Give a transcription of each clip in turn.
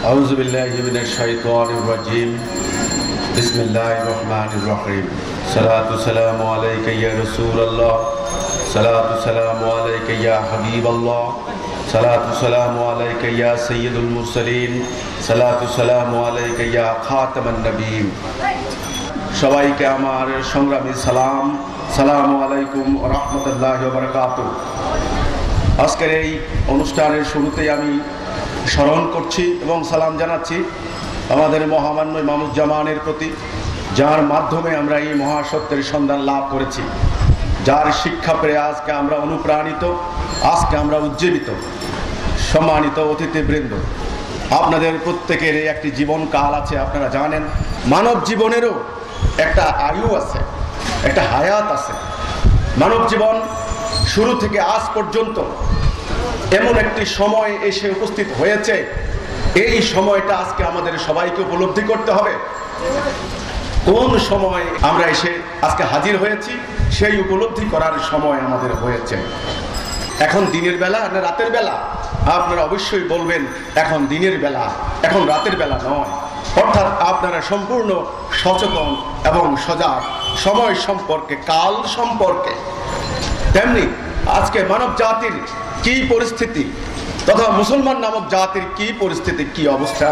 أعوذ بالله من الشيطان الرجيم بسم الله الرحمن الرحيم صلاة والسلام عليك يا رسول الله صلاة والسلام عليك يا حبيب الله صلاة والسلام عليك يا سيد المرسلين صلاة والسلام عليك يا خاتم النبيين সবাইকে আমার সংগ্রামী সালাম আসসালামু আলাইকুম ওয়া রাহমাতুল্লাহি ওয়া বারাকাতুহু। আজকের এই অনুষ্ঠানের শুরুতেই আমি স্মরণ করছি এবং সালাম জানাচ্ছি আমাদের মহামান্য ইমামুজ্জামানের প্রতি, যার মাধ্যমে আমরা এই মহাসত্যের সন্ধান লাভ করেছি, যার শিক্ষা পেয়ে আজকে আমরা অনুপ্রাণিত, আজকে আমরা উজ্জীবিত। সম্মানিত অতিথিবৃন্দ, আপনাদের প্রত্যেকের একটি জীবনকাল আছে, আপনারা জানেন। মানব জীবনেরও একটা আয়ু আছে, একটা হায়াত আছে। মানব জীবন শুরু থেকে আজ পর্যন্ত এমন একটি সময় এসে উপস্থিত হয়েছে, এই সময়টা আজকে আমাদের সবাইকে উপলব্ধি করতে হবে। কোন সময় আমরা এসে আজকে হাজির হয়েছি, সেই উপলব্ধি করার সময় আমাদের হয়েছে। এখন দিনের বেলা না রাতের বেলা? আপনারা অবশ্যই বলবেন এখন দিনের বেলা, এখন রাতের বেলা নয়। অর্থাৎ আপনারা সম্পূর্ণ সচেতন এবং সজাগ সময় সম্পর্কে, কাল সম্পর্কে। তেমনি আজকে মানব জাতির কি পরিস্থিতি, তথা মুসলমান নামক জাতির কি পরিস্থিতি, কি অবস্থা,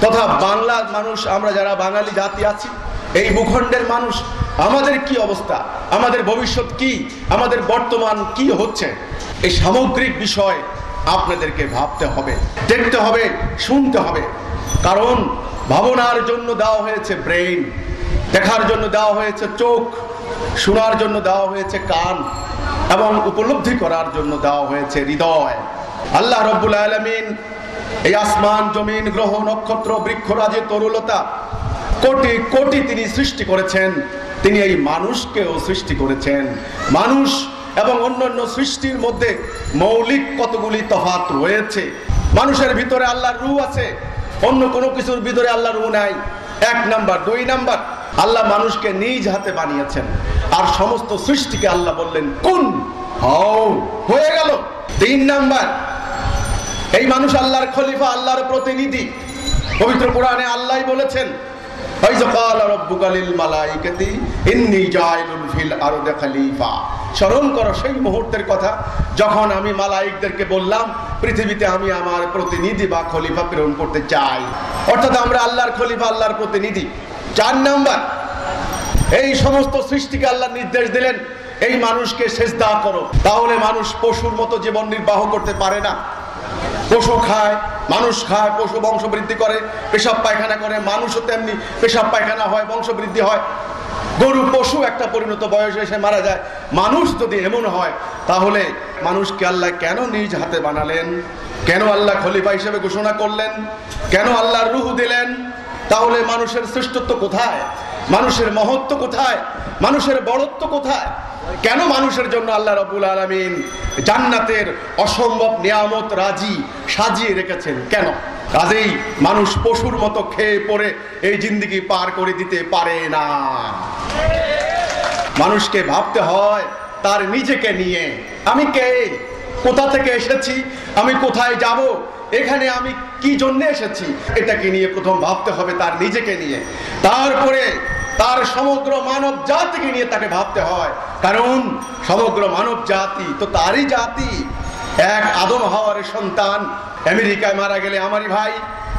তথা বাংলার মানুষ, আমরা যারা বাঙালি জাতি আছি, এই ভূখণ্ডের মানুষ, আমাদের কি অবস্থা, আমাদের ভবিষ্যৎ কি, আমাদের বর্তমান কি হচ্ছে, এই সামগ্রিক বিষয় আপনাদেরকে ভাবতে হবে, দেখতে হবে, শুনতে হবে। কারণ ভাবনার জন্য দেওয়া হয়েছে ব্রেইন, দেখার জন্য দেওয়া হয়েছে চোখ, শোনার জন্য দেওয়া হয়েছে কান, এবং উপলব্ধি করার জন্য দেওয়া হয়েছে হৃদয়। আল্লাহ রাব্বুল আলামিন এই আসমান, জমিন, গ্রহ, নক্ষত্র, বৃক্ষরাজি, তরুলতা, কোটি কোটি তিনি সৃষ্টি করেছেন। তিনি এই মানুষকেও সৃষ্টি করেছেন। মানুষ এবং অন্যান্য সৃষ্টির মধ্যে মৌলিক কতগুলি তফাৎ রয়েছে। মানুষের ভিতরে আল্লাহর রূহ আছে, অন্য কোনো কিছুর ভিতরে আল্লাহর রূহ নাই। 1 নাম্বার। 2 নাম্বার, আল্লাহ মানুষকে নিজ হাতে বানিয়েছেন, আর সমস্ত সৃষ্টিকে আল্লাহ বললেন কুন, হও, হয়ে গেল। 3 নাম্বার, এই মানুষ আল্লাহর খলিফা, আল্লাহর প্রতিনিধি। পবিত্র কোরআনে আল্লাহই বলেছেন, ওয়াইযা ক্বালা রাব্বুকা লিল মালাইকাতি ইন্নী জাইলুন ফিল আরদি খলিফা। স্মরণ করো সেই মুহূর্তের কথা যখন আমি মালাইকদেরকে বললাম পৃথিবীতে আমি আমার প্রতিনিধি বা খলিফা প্রেরণ করতে চাই। অর্থাৎ আমরা আল্লাহর খলিফা, আল্লাহর প্রতিনিধি। 4 নাম্বার, এই সমস্ত সৃষ্টিকে আল্লাহ নির্দেশ দিলেন এই মানুষকে সেজদা করো। তাহলে মানুষ পশুর মতো জীবন নির্বাহ করতে পারে না। পশু খায়, মানুষ খায়, পশু বংশ বৃদ্ধি করে, পেশাব পায়খানা করে, মানুষও তেমনি পেশাব পায়খানা হয়, বংশ বৃদ্ধি হয়। গরু, পশু একটা পরিণত বয়সে এসে মারা যায়। মানুষ যদি এমন হয়, তাহলে মানুষকে আল্লাহ কেন নিজ হাতে বানালেন? কেন আল্লাহ খলিফা হিসেবে ঘোষণা করলেন? কেন আল্লাহর রূহ দিলেন? তাহলে মানুষের শ্রেষ্ঠত্ব কোথায়? মানুষের মহত্ব কোথায়? মানুষের বড়ত্ব কোথায়? কেন মানুষের জন্য আল্লাহ রাব্বুল আলামিন জান্নাতের অসম্ভব নিয়ামত রাজি সাজিয়ে রেখেছেন? কেন? কাজেই মানুষ পশুর মতো খেয়ে পড়ে এই জিন্দেগি পার করে দিতে পারে না। মানুষকে ভাবতে হয় তার নিজেকে নিয়ে। আমি কে? কোথা থেকে এসেছি? আমি কোথায় যাব? এখানে আমি কি জন্য এসেছি? এটাকে নিয়ে প্রথম ভাবতে হবে, তার নিজেকে নিয়ে। তারপরে তার সমগ্র মানব জাতিকে নিয়ে তাকে ভাবতে হয়, কারণ সমগ্র মানব জাতি তো তারই জাতি। এক আদম হাওয়ার সন্তান। আমেরিকায় মারা গেলে আমারই ভাই,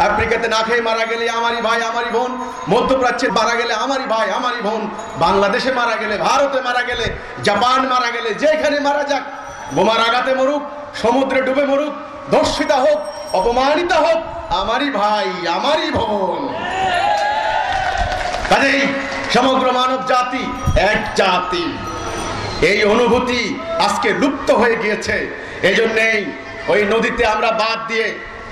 আফ্রিকাতে না খেয়ে মারা গেলে আমারই ভাই, আমারই বোন, মধ্যপ্রাচ্যে মারা গেলে আমারই ভাই, আমারই বোন, বাংলাদেশে মারা গেলে, ভারতে মারা গেলে, জাপান মারা গেলে, যেখানে মারা যাক, বোমার আঘাতে মরুক, সমুদ্রে ডুবে মরুক, ধর্ষিতা হোক, অপমানিতা হোক, আমারই ভাই, আমারই বোন। কাজেই সমগ্র মানব জাতি এক জাতি। এই অনুভূতি আজকে লুপ্ত হয়ে গিয়েছে। এই জন্যেই ওই নদীতে আমরা বাদ দিয়ে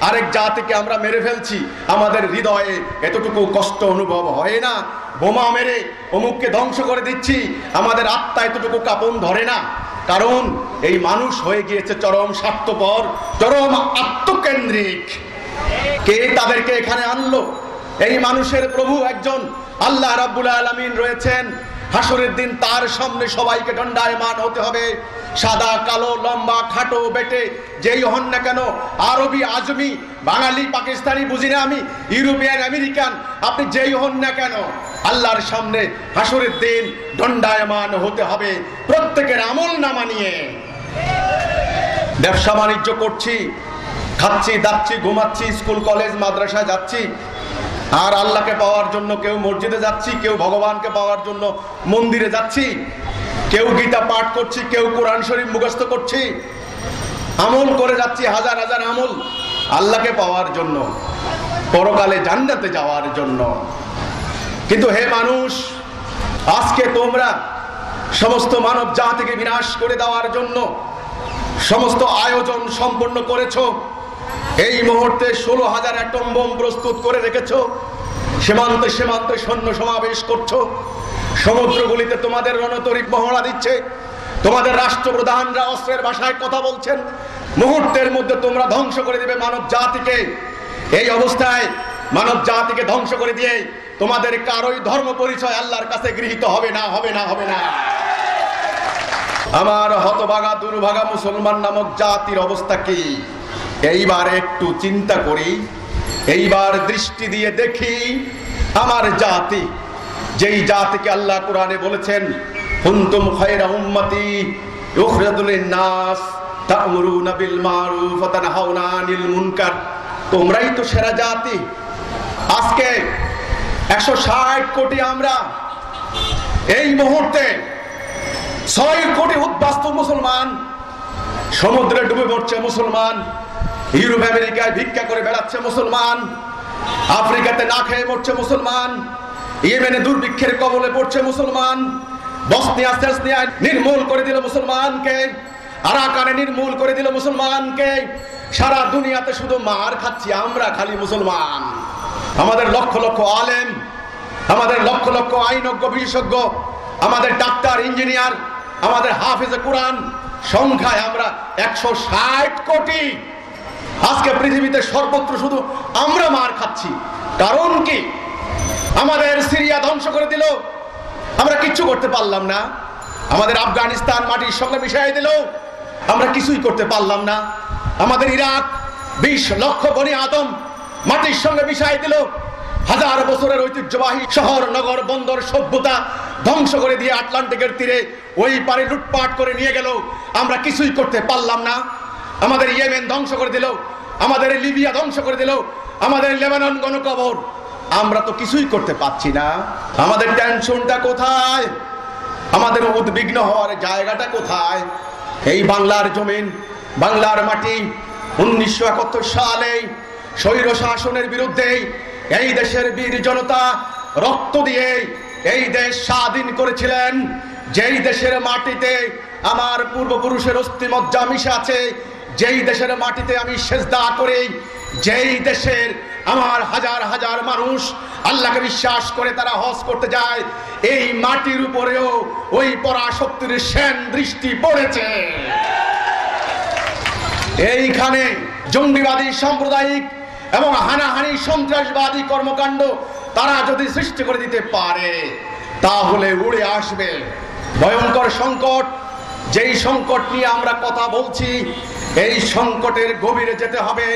আরেক জাতিকে আমরা মেরে ফেলছি। আমাদের হৃদয়ে এতটুকু কষ্ট অনুভব হয় না? বোমা মেরে অমুককে ধ্বংস করে দিচ্ছি, আমাদের আত্মা এতটুকু কাঁপন ধরে না? কারণ এই মানুষ হয়ে গিয়েছে চরম স্বার্থপর, চরম আত্মকেন্দ্রিক। কে তাদেরকে এখানে আনলো? এই মানুষের প্রভু একজন আল্লাহ রাব্বুল আলামিন রয়েছেন। হাসরের দিন তার সামনে সবাইকে দণ্ডায়মান হতে হবে। সাদা কালো লম্বা খাটো বেটে যেই হন না কেন, আরবি আজমি বাঙালি পাকিস্তানি বুঝি না আমি, ইউরোপিয়ান আমেরিকান, আপনি যেই হন না কেন আল্লাহর সামনে হাসরের দিন দণ্ডায়মান হতে হবে প্রত্যেকের আমল নামা নিয়ে। ব্যবসা বাণিজ্য করছি, খাচ্ছি দাচ্ছি ঘুমাচ্ছি, স্কুল কলেজ মাদ্রাসায় যাচ্ছি, আর আল্লাহকে পাওয়ার জন্য কেউ মসজিদে যাচ্ছি, কেউ ভগবানকে পাওয়ার জন্য মন্দিরে যাচ্ছি, কেউ গীতা পাঠ করছি, কেউ কোরআন শরীফ মুখস্থ করছি, আমল করে যাচ্ছি হাজার হাজার আমল আল্লাহকে পাওয়ার জন্য, পরকালে জান্নাতে যাওয়ার জন্য। কিন্তু হে মানুষ, আজকে তোমরা সমস্ত মানব জাতিকে বিনাশ করে দেওয়ার জন্য সমস্ত আয়োজন সম্পন্ন করেছো। এই মুহূর্তে 16,000 অ্যাটম বোম প্রস্তুত করে রেখেছো, সীমান্তে সীমান্তে সৈন্য সমাবেশ করছো, সমুদ্রগুলিতে তোমাদের রণতরীপ মহড়া দিচ্ছে, তোমাদের রাষ্ট্রপ্রধানরা অস্ত্রের ভাষায় কথা বলছেন। মুহূর্তের মধ্যে তোমরা ধ্বংস করে দিবে মানব জাতিকে। এই অবস্থায় মানব জাতিকে ধ্বংস করে দিয়ে তোমাদের কারোই ধর্ম পরিচয় আল্লাহর কাছে গৃহীত হবে না, হবে না, হবে না। আমার হতভাগা দুর্ভাগা মুসলমান নামক জাতির অবস্থা কি? এইবার একটু চিন্তা করি, এইবার দৃষ্টি দিয়ে দেখি আমার জাতি, যেই জাতিকে আল্লাহ কোরআনে বলেছেন কুনতুম খায়রা উম্মতি উখরিজাত লিন-নাস তা'মুরুনা বিল মারুফ ওয়া তানহাউনা আনিল মুনকার, তোমরাই তো সেরা জাতি। আজকে 160 কোটি, আমরা এই মুহূর্তে 6 কোটি উদ্বাস্তু মুসলমান, সমুদ্রে ডুবে পড়ছে মুসলমান, ইউরোপ আমেরিকায় ভিক্ষা করে বেড়াচ্ছে মুসলমান, আফ্রিকাতে না খেয়ে মরছে মুসলমান, ইয়েমেনে দুর্ভিক্ষের কবলে পড়ছে মুসলমান, বসনিয়া সেসনিয়ায় নির্মূল করে দিল মুসলমানকে, আরাকানে নির্মূল করে দিল মুসলমানকে। সারা দুনিয়াতে শুধু মার খাচ্ছি আমরা, খালি মুসলমান। আমাদের লক্ষ লক্ষ আলেম, আমাদের লক্ষ লক্ষ আইনজ্ঞ বিশেষজ্ঞ, আমাদের ডাক্তার ইঞ্জিনিয়ার, আমাদের হাফেজে কোরআন, সংখ্যায় আমরা 160 কোটি। আজকে পৃথিবীতে সর্বত্র শুধু আমরা মার খাচ্ছি। কারণ কি? আমাদের সিরিয়া ধ্বংস করে দিল, আমরা কিচ্ছু করতে পারলাম না। আমাদের আফগানিস্তান মাটির সঙ্গে মিশাই দিল, আমরা কিছুই করতে পারলাম না। আমাদের ইরাক 20 লক্ষ বনি আদম মাটির সঙ্গে মিশাই দিল। হাজার বছরের ঐতিহ্যবাহী শহর নগর বন্দর সভ্যতা ধ্বংস করে দিয়ে আটলান্টিকের তীরে ওই পারে লুটপাট করে নিয়ে গেল, আমরা কিছুই করতে পারলাম না। আমাদের ইয়েমেন ধ্বংস করে দিল, আমাদের লিবিয়া ধ্বংস করে দিল, আমাদের লেবানন গণকবর, আমরা তো কিছুই করতে পারছি না। আমাদের টেনশনটা কোথায়? আমাদের উদ্বিগ্ন হওয়ার জায়গাটা কোথায়? এই বাংলার জমিন, বাংলার মাটি 1971 সালে স্বৈর শাসনের বিরুদ্ধে এই দেশের বীর জনতা রক্ত দিয়ে এই দেশ স্বাধীন করেছিলেন। যেই দেশের মাটিতে আমার পূর্বপুরুষের অস্থিমজ্জা মিশে আছে, যেই দেশের মাটিতে আমি সেজদা করি, যেই দেশের আমার হাজার হাজার মানুষ আল্লাহকে বিশ্বাস করে তারা হজ করতে যায়, এই মাটির উপরেও ওই পরাশক্তির সেন দৃষ্টি পড়েছে। এইখানে জঙ্গিবাদী সাম্প্রদায়িক এবং হানাহানি সন্ত্রাসবাদী কর্মকাণ্ড তারা যদি সৃষ্টি করে দিতে পারে, তাহলে উড়ে আসবে ভয়ঙ্কর সংকট। যেই সংকট নিয়ে আমরা কথা বলছি, এই সংকটের গভীরে যেতে হবে।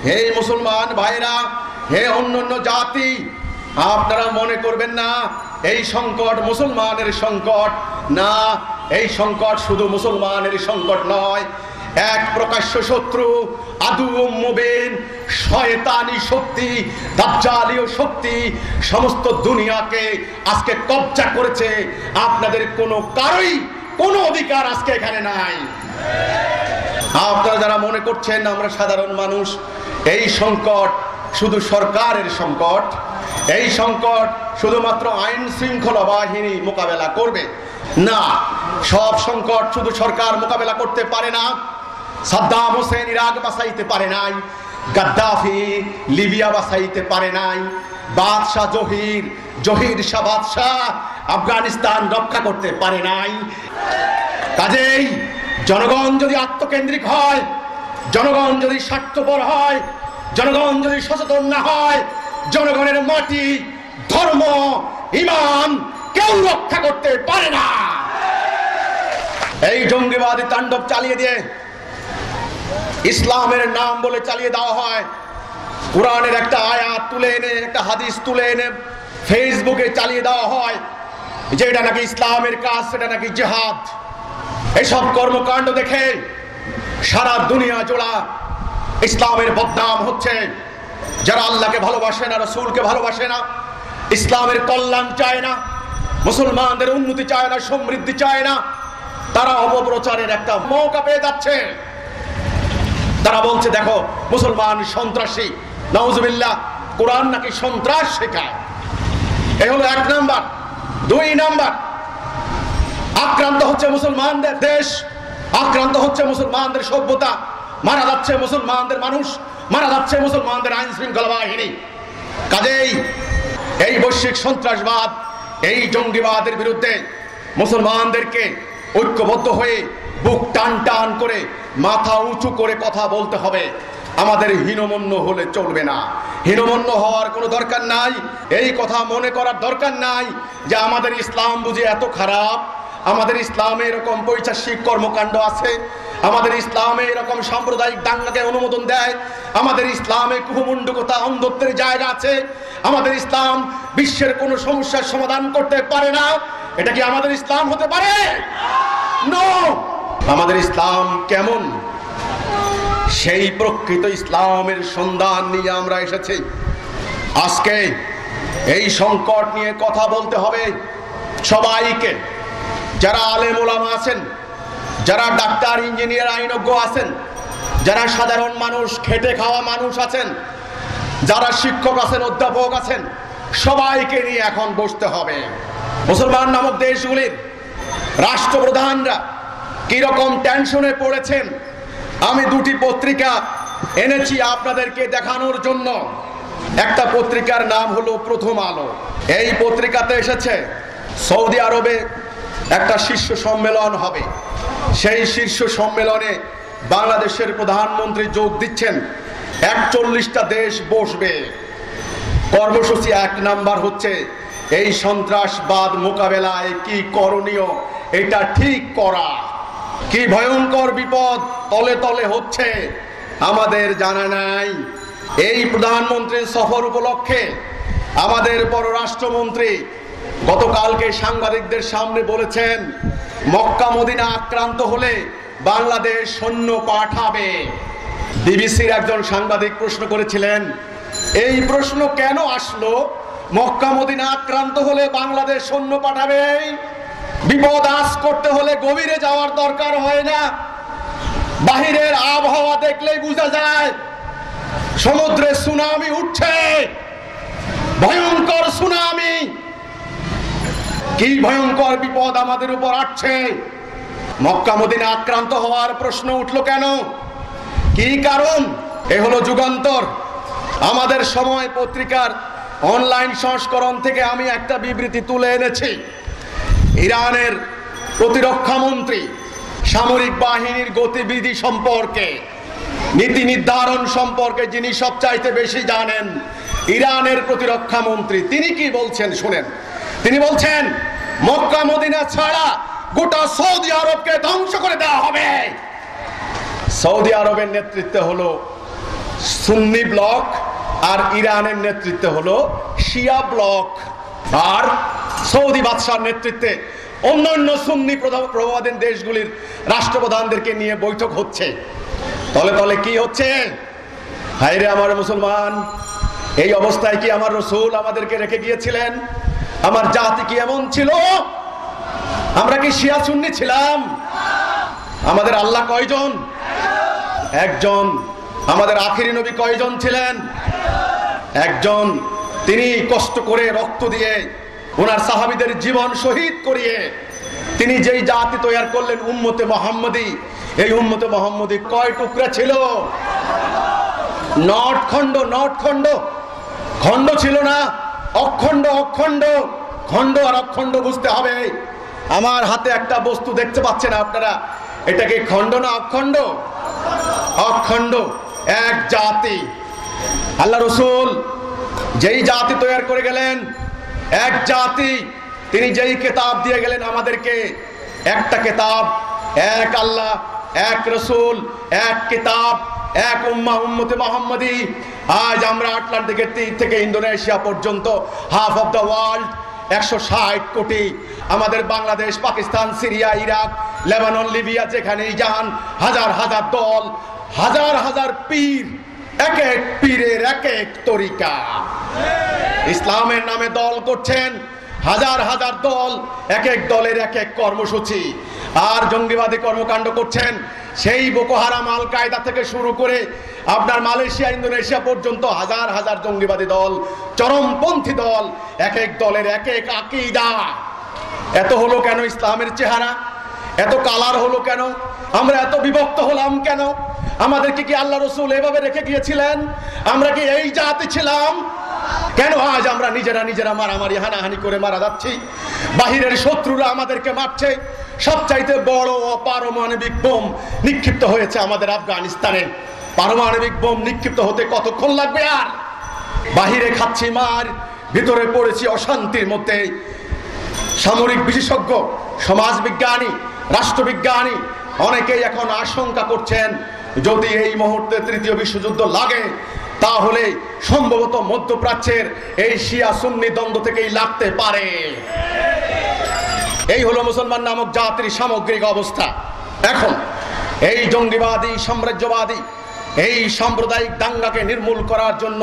হে মুসলমান ভাইরা, হে অন্যান্য জাতি, আপনারা মনে করবেন না এই সংকট মুসলমানের সংকট না। এই সংকট শুধু মুসলমানের সংকট নয়, এক প্রকাশ্য শত্রু আদু মুবিন শয়তানি শক্তি, দাজ্জালীয় শক্তি সমস্ত দুনিয়াকে আজকে কবজা করেছে। আপনাদের কারোই কোনো অধিকার আজকে এখানে নাই। আপনারা যারা মনে করছেন আমরা সাধারণ মানুষ, এই সংকট শুধু সরকারের সংকট, এই সংকট শুধুমাত্র আইন শৃঙ্খলা বাহিনী মোকাবেলা করবে না। সব সংকট শুধু সরকার মোকাবেলা করতে পারে না। সাদ্দাম হোসেন ইরাক বাঁচাইতে পারে নাই, গাদ্দাফি লিবিয়া বাঁচাইতে পারে নাই, বাদশাহ জহির শাহ বাদশাহ আফগানিস্তান রক্ষা করতে পারে নাই। কাজেই জনগণ যদি আত্মকেন্দ্রিক হয়, জনগণ যদি স্বার্থপর হয়, জনগণ যদি সচেতন না হয়, জনগণের মাটি, ধর্ম, ঈমান কেউ রক্ষা করতে পারে না। এই জঙ্গিবাদী তাণ্ডব চালিয়ে দিয়ে ইসলামের নাম বলে চালিয়ে দেওয়া হয়। কোরআনের একটা আয়াত তুলে এনে, একটা হাদিস তুলে এনে ফেসবুকে চালিয়ে দেওয়া হয় যে এটা নাকি ইসলামের কাজ, সেটা নাকি জিহাদ। এসব কর্মকাণ্ড দেখে সারা দুনিয়া জোড়া ইসলামের বদনাম হচ্ছে। যারা আল্লাহকে ভালোবাসে না, রাসূলকে ভালোবাসে না, ইসলামের কল্যাণ চায় না, মুসলমানদের উন্নতি চায় না, সমৃদ্ধি চায় না, তারা অপপ্রচারের একটা মৌকা পেয়ে যাচ্ছে। তারা বলছে দেখো মুসলমান সন্ত্রাসী, নাউজুবিল্লাহ, কোরআন নাকি সন্ত্রাস শেখায়। এই হলো 1 নাম্বার। 2 নাম্বার, আক্রান্ত হচ্ছে মুসলমানদের দেশ, আক্রান্ত হচ্ছে মুসলমানদের সভ্যতা, মারা যাচ্ছে মুসলমানদের মানুষ, মারা যাচ্ছে মুসলমানদের আইন শৃঙ্খলা বাহিনী। কাজেই এই বৈশ্বিক সন্ত্রাসবাদ, এই জঙ্গিবাদের বিরুদ্ধে মুসলমানদেরকে ঐক্যবদ্ধ হয়ে বুক টান টান করে মাথা উঁচু করে কথা বলতে হবে। আমাদের হীনমন্য হলে চলবে না। হীনমন্য হওয়ার কোনো দরকার নাই। এই কথা মনে করার দরকার নাই যে আমাদের ইসলাম বুঝি এত খারাপ, আমাদের ইসলামে এরকম পৈশাচিক কর্মকাণ্ড আছে, আমাদের ইসলামে এরকম সাম্প্রদায়িক দাঙ্গাকে অনুমোদন দেয়, আমাদের ইসলামে কুহুমুন্ডকতা, অন্ধত্বের জায়গা আছে, আমাদের ইসলাম বিশ্বের কোনো সমস্যার সমাধান করতে পারে না। এটা কি আমাদের ইসলাম হতে পারে? নো। আমাদের ইসলাম কেমন, সেই প্রকৃত ইসলামের সন্ধান নিয়ে আমরা এসেছি। আজকে এই সংকট নিয়ে কথা বলতে হবে সবাইকে। যারা আলেম ওলামা আছেন, যারা ডাক্তার, ইঞ্জিনিয়ার, আইনজ্ঞ আছেন, যারা সাধারণ মানুষ, খেটে খাওয়া মানুষ আছেন, যারা শিক্ষক আছেন, অধ্যাপক আছেন, সবাইকে নিয়ে এখন বসতে হবে। মুসলমান নামক দেশগুলির রাষ্ট্রপ্রধানরা কিরকম টেনশনে পড়েছেন, আমি 2টি পত্রিকা এনেছি আপনাদেরকে দেখানোর জন্য। একটা পত্রিকার নাম হলো প্রথম আলো। এই পত্রিকাতে এসেছে সৌদি আরবে একটা শীর্ষ সম্মেলন হবে, সেই শীর্ষ সম্মেলনে বাংলাদেশের প্রধানমন্ত্রী যোগ দিচ্ছেন। 41টা দেশ বসবে। কর্মসূচি 1 নাম্বার হচ্ছে এই সন্ত্রাসবাদ মোকাবেলায় কি করণীয় এটা ঠিক করা। কি ভয়ঙ্কর বিপদ তলে তলে হচ্ছে আমাদের জানা নাই। এই প্রধানমন্ত্রীর সফর উপলক্ষে আমাদের পররাষ্ট্রমন্ত্রী গতকালকে সাংবাদিকদের সামনে বলেছেন মক্কা মদিনা আক্রান্ত হলে বাংলাদেশ সৈন্য পাঠাবে। বিবিসির একজন সাংবাদিক প্রশ্ন করেছিলেন, এই প্রশ্ন কেন আসলো, মক্কা মদিনা আক্রান্ত হলে বাংলাদেশ সৈন্য পাঠাবে? বিপদ আজ করতে হলে গভীরে যাওয়ার দরকার হয় না, বাহিরের আবহাওয়া দেখলেই বোঝা যায় সমুদ্রে সুনামি উঠছে, ভয়ঙ্কর সুনামি। কি ভয়ঙ্কর বিপদ আমাদের উপর আসছে। মক্কা মদিনা আক্রান্ত হওয়ার প্রশ্ন উঠলো কেন, কি কারণ? এ হলো যুগান্তর আমাদের সময় পত্রিকার অনলাইন সংস্করণ থেকে আমি একটা বিবৃতি তুলে এনেছি। ইরানের প্রতিরক্ষা মন্ত্রী সামরিক বাহিনীর গতিবিধি সম্পর্কে, নীতি নির্ধারণ সম্পর্কে যিনি সবচাইতে বেশি জানেন, ইরানের প্রতিরক্ষা মন্ত্রী, তিনি কি বলছেন শুনেন। তিনি বলছেন মক্কা মদিনা ছাড়া গোটা সৌদি আরবকে ধ্বংস করে দেওয়া হবে। সৌদি আরবের নেতৃত্বে হলো সুন্নি ব্লক আর ইরানের নেতৃত্বে হলো শিয়া ব্লক, আর সৌদি বাদশার নেতৃত্বে অন্যান্য সুন্নি প্রভাবাধীন দেশগুলির রাষ্ট্রপ্রধানদেরকে নিয়ে বৈঠক হচ্ছে। তলে তলে কি হচ্ছে? হায়রে আমার মুসলমান, এই অবস্থায় কি আমার রাসূল আমাদেরকে রেখে গিয়েছিলেন? আমার জাতি কি এমন ছিল? আমরা কি শিয়া সুন্নি ছিলাম? আমাদের আল্লাহ কয়জন? একজন। আমাদের আখিরি নবী কয়জন ছিলেন? একজন। তিনি কষ্ট করে রক্ত দিয়ে ওনার সাহাবীদের জীবন শহীদ করিয়ে তিনি যেই জাতি তৈরি করলেন উম্মতে মুহাম্মদী, এই উম্মতে মুহাম্মদী কয় টুকরা ছিল? নট খণ্ড, নট খণ্ড, খণ্ড ছিল না, অখণ্ড, অখণ্ড। খণ্ড আর অখণ্ড বুঝতে হবে। আমার হাতে একটা বস্তু দেখতে পাচ্ছেন আপনারা, এটা কি খণ্ড না অখণ্ড? অখণ্ড। এক জাতি, আল্লাহ রাসূল যেই জাতি তৈরি করে গেলেন, এক জাতি, তিনি যেই কিতাব দিয়ে গেলেন আমাদেরকে, একটা কিতাব, এক আল্লাহ, এক রসুল, এক কিতাব, এক উম্মাহ উম্মতে মুহাম্মাদি। আজ আমরা আটলান্টিকের তীর থেকে ইন্দোনেশিয়া পর্যন্ত হাফ অফ দ্য ওয়ার্ল্ড, 160 কোটি। আমাদের Bangladesh, Pakistan, Syria, Iraq, Lebanon, Libya, যেখানেই যান হাজার হাজার দল, হাজার হাজার পীর, এক এক পীরের এক এক তরিকা। ইসলামের নামে দল করছেন, হাজার হাজার দল, এক এক দলের এক এক কর্মসূচি। আর জঙ্গিবাদী কর্মকাণ্ড করছেন, সেই বোকো হারাম, আল কায়দা থেকে শুরু করে আপনার মালয়েশিয়া, ইন্দোনেশিয়া পর্যন্ত হাজার হাজার জঙ্গিবাদী দল, চরমপন্থী দল, এক এক দলের এক এক আকীদা। এত হলো কেন ইসলামের চেহারা? এত কালার হলো কেন? আমরা এত বিভক্ত হলাম কেন? আমাদেরকে কি আল্লাহ রসুল এভাবে রেখে গিয়েছিলেন? আমরা কি এই জাতি ছিলাম? কেন আজ আমরা নিজেরা মারামারি, হানাহানি করে মারা যাচ্ছি? বাহিরের শত্রুরা আমাদেরকে মারছে। সবচাইতে বড় পারমাণবিক বোম নিক্ষিপ্ত হয়েছে আমাদের আফগানিস্তানে। পারমাণবিক বোম নিক্ষিপ্ত হতে কতক্ষণ লাগবে? আর বাহিরে খাচ্ছি মার, ভিতরে পড়েছি অশান্তির মধ্যে। সামরিক বিশেষজ্ঞ, সমাজবিজ্ঞানী, রাষ্ট্রবিজ্ঞানী অনেকেই এখন আশঙ্কা করছেন, যদি এই মুহূর্তে তৃতীয় বিশ্বযুদ্ধ লাগে তাহলে সম্ভবত মধ্যপ্রাচ্যের এই শিয়া সুন্নি দ্বন্দ্ব থেকেই লাগতে পারে। এই হলো মুসলমান নামক জাতির সামগ্রিক অবস্থা। এখন এই জঙ্গিবাদী, সাম্রাজ্যবাদী, এই সাম্প্রদায়িক দাঙ্গাকে নির্মূল করার জন্য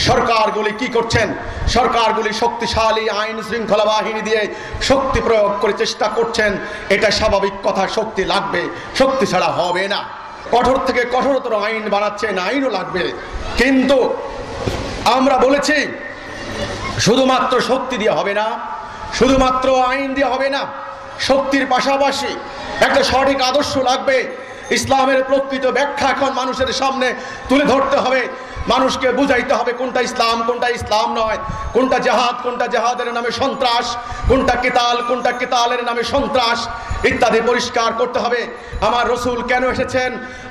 সরকারগুলি কি করছেন? সরকারগুলি শক্তিশালী আইন শৃঙ্খলা বাহিনী দিয়ে শক্তি প্রয়োগ করে চেষ্টা করছেন। এটা স্বাভাবিক কথা, শক্তি লাগবে, শক্তি ছাড়া হবে না। কঠোর থেকে কঠোরতর আইন বানাচ্ছেন, আইনও লাগবে। কিন্তু আমরা বলেছি শুধুমাত্র শক্তি দিয়ে হবে না, শুধুমাত্র আইন দিয়ে হবে না। শক্তির পাশাপাশি একটা সঠিক আদর্শ লাগবে। ইসলামের প্রকৃত ব্যাখ্যা এখন মানুষের সামনে তুলে ধরতে হবে। মানুষকে বুঝাইতে হবে কোনটা ইসলাম, কোনটা ইসলাম নয়, কোনটা জিহাদ, কোনটা জিহাদের নামে সন্ত্রাস, কোনটা কিতাল, কোনটা কিতালের নামে সন্ত্রাস ইত্যাদি পরিষ্কার করতে হবে। আমার রসুল কেন এসেছেন?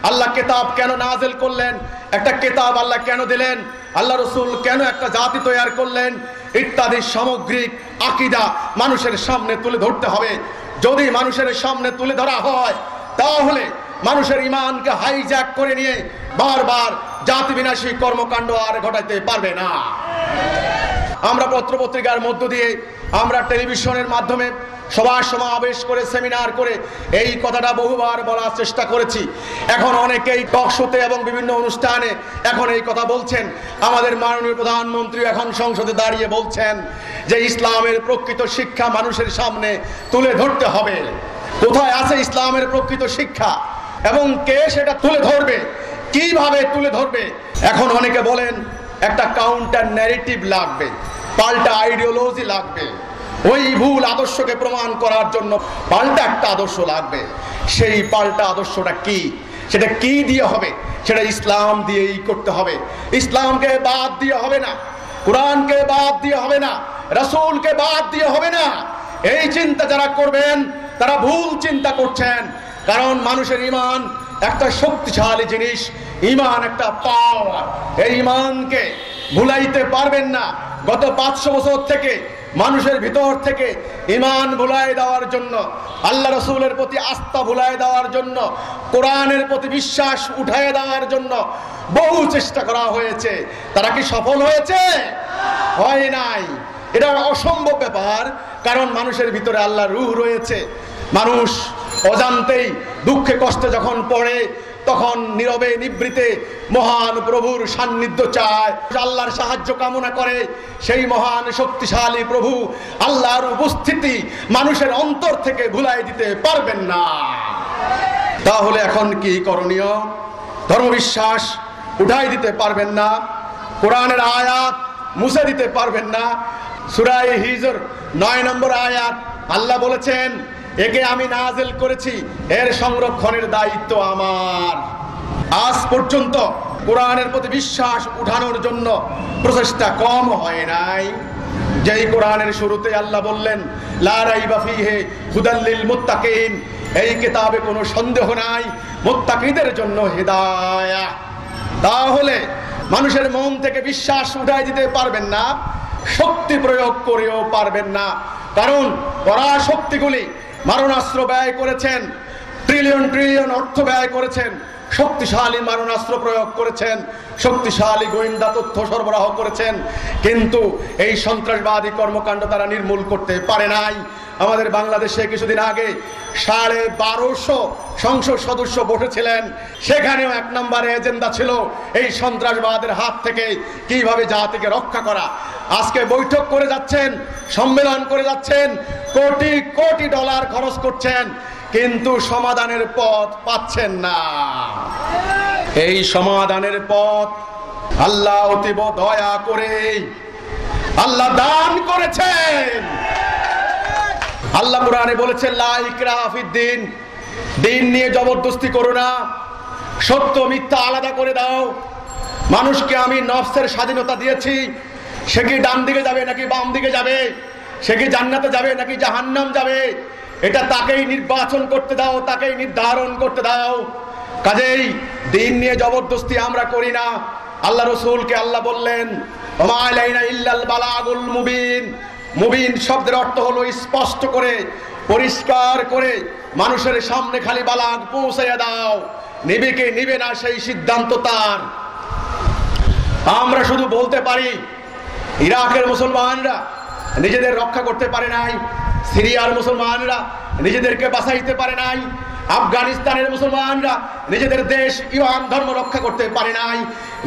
আল্লাহ কিতাব কেন নাজিল করলেন? একটা কিতাব আল্লাহ কেন দিলেন? আল্লাহ রসুল কেন একটা জাতি তৈরি করলেন? ইত্যাদি সামগ্রিক আকীদা মানুষের সামনে তুলে ধরতে হবে। যদি মানুষের সামনে তুলে ধরা হয় তাহলে মানুষের ঈমানকে হাইজ্যাক করে নিয়ে বারবার জাতি বিনাশী কর্মকাণ্ড আর ঘটাইতে পারবে না। আমরা পত্রপত্রিকার মধ্য দিয়ে, আমরা টেলিভিশনের মাধ্যমে সভা সমাবেশ করে, সেমিনার করে এই কথাটা বহুবার বলার চেষ্টা করেছি। এখন অনেকেই টক শোতে এবং বিভিন্ন অনুষ্ঠানে এখন এই কথা বলছেন। আমাদের মাননীয় প্রধানমন্ত্রী এখন সংসদে দাঁড়িয়ে বলছেন যে ইসলামের প্রকৃত শিক্ষা মানুষের সামনে তুলে ধরতে হবে। কোথায় আছে ইসলামের প্রকৃত শিক্ষা এবং কে সেটা তুলে ধরবে, কিভাবে তুলে ধরবে? এখন অনেকে বলেন একটা কাউন্টার ন্যারেটিভ লাগবে, পাল্টা আইডিওলজি লাগবে। ওই ভুল আদর্শকে প্রমাণ করার জন্য পাল্টা একটা আদর্শ লাগবে। সেই পাল্টা আদর্শটা কি? সেটা কি দিয়ে হবে? সেটা ইসলাম দিয়েই করতে হবে। ইসলামকে বাদ দিয়ে হবে না, কোরআনকে বাদ দিয়ে হবে না, রাসূলকে বাদ দিয়ে হবে না। এই চিন্তা যারা করবেন তারা ভুল চিন্তা করছেন। কারণ মানুষের ঈমান একটা শক্তিশালী জিনিস, ঈমান একটা পাওয়ার। এই ঈমানকে ভুলাইতে পারবেন না। গত 500 বছর থেকে মানুষের ভিতর থেকে ঈমান ভুলাই দেওয়ার জন্য, আল্লাহ রাসূলের প্রতি আস্থা ভুলাই দেওয়ার জন্য, কোরআনের প্রতি বিশ্বাস উঠায় দেওয়ার জন্য বহু চেষ্টা করা হয়েছে। তারা কি সফল হয়েছে? হয় নাই। এটা অসম্ভব ব্যাপার। কারণ মানুষের ভিতরে আল্লাহর রূহ রয়েছে। মানুষ অজান্তেই দুঃখে কষ্টে যখন পড়ে তখন নীরবে নিভৃতে মহান প্রভুর সান্নিধ্য চায়, আল্লাহর সাহায্য কামনা করে। সেই মহান শক্তিশালী প্রভু আল্লাহর উপস্থিতি মানুষের অন্তর থেকে ভুলাই দিতে পারবেন না। তাহলে এখন কি করণীয়? ধর্মবিশ্বাস উঠাই দিতে পারবেন না, কোরআনের আয়াত মুছে দিতে পারবেন না। সূরা হিজর 9 নম্বর আয়াত আল্লাহ বলেছেন, একে আমি নাজিল করেছি, এর সংরক্ষণের দায়িত্ব আমার। আজ পর্যন্ত কোরআনের প্রতি বিশ্বাস উঠানোর জন্য প্রচেষ্টা কম হয় নাই। যেই কোরআনের শুরুতে আল্লাহ বললেন লা রাইবা ফীহি হুদাল লিল মুত্তাকিন, এই কিতাবে কোনো সন্দেহ নাই, মুত্তাকিদের জন্য হিদায়াহ। তাহলে মানুষের মন থেকে বিশ্বাস উঠাই দিতে পারবেন না, শক্তি প্রয়োগ করেও পারবেন না। কারণ পরাশক্তিগুলি মারণাস্ত্র ব্যয় করেছেন, ট্রিলিয়ন ট্রিলিয়ন অর্থ ব্যয় করেছেন, শক্তিশালী মারণাস্ত্র প্রয়োগ করেছেন, শক্তিশালী গোয়েন্দা তথ্য সরবরাহ করেছেন, কিন্তু এই সন্ত্রাসবাদী কর্মকাণ্ড তারা নির্মূল করতে পারে নাই। আমাদের বাংলাদেশে কিছুদিন আগে 1250 সংসদ সদস্য বসেছিলেন, সেখানেও 1 নম্বরে এজেন্ডা ছিল এই সন্ত্রাসবাদের হাত থেকে কিভাবে জাতিকে রক্ষা করা। আজকে বৈঠক করে যাচ্ছেন, সম্মেলন করে যাচ্ছেন, কোটি কোটি ডলার খরচ করছেন, কিন্তু সমাধানের পথ পাচ্ছেন না। এই সমাধানের পথ আল্লাহ অতীব দয়া করে আল্লাহ দান করেছেন। আল্লাহ কোরআনে বলেছেন, লা ইকরাহা ফিদ্দিন, দিন নিয়ে জবরদস্তি করো না, সত্য মিথ্যা আলাদা করে দাও। মানুষকে আমি নফসের স্বাধীনতা দিয়েছি, সে কি ডান দিকে যাবে নাকি বাম দিকে যাবে, সে কি জান্নাতে যাবে নাকি জাহান্নাম যাবে, এটা তাকেই নির্বাচন করতে দাও, তাকেই নির্ধারণ করতে দাও। কাজেই দিন নিয়ে জবরদস্তি আমরা করি না। আল্লাহ রসুলকে আল্লাহ বললেন, ওমা আলাইনা ইল্লাল বালাগুল মুবিন। মুবিন শব্দের অর্থ হলো স্পষ্ট করে, পরিষ্কার করে মানুষের সামনে খালি বালাগ পৌঁছাইয়া দাও, নিবে কে নিবে না সেই সিদ্ধান্ত তার। আমরা শুধু বলতে পারি ইরাকের মুসলমানরা নিজেদের রক্ষা করতে পারে নাই, সিরিয়ার মুসলমানরা নিজেদেরকে বাঁচাইতে পারে নাই, আফগানিস্তানের মুসলমানরা নিজেদের দেশ ইমান ধর্ম রক্ষা করতে পারে নাই,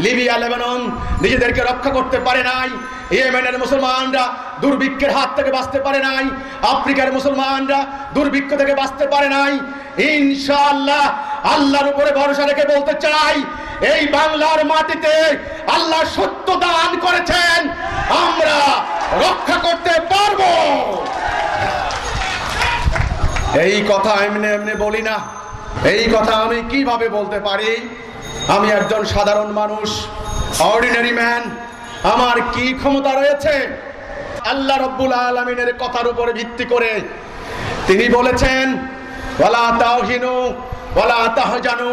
লিবিয়া লেবানন নিজেদেরকে রক্ষা করতে পারে নাই, ইয়েমেনের মুসলমানরা দুর্ভিক্ষের হাত থেকে বাঁচতে পারে নাই, আফ্রিকার মুসলমানরা দুর্ভিক্ষ থেকে বাঁচতে পারে নাই। ইনশাআল্লাহ আল্লাহর উপরে ভরসা রেখে বলতে চাই, এই বাংলার মাটিতে আল্লাহ সত্য দান করেছেন, আমরা রক্ষা করতে পারবো। এই কথা এমনি এমনি বলি না, এই কথা আমি কিভাবে বলতে পারি? আমি একজন সাধারণ মানুষ, অর্ডিনারি ম্যান, আমার কি ক্ষমতা রয়েছে? আল্লাহ রাব্বুল আলামিনের কথার উপরে ভিত্তি করে তিনি বলেছেন, ওয়ালা তাহিনু ওয়ালা তাহজানু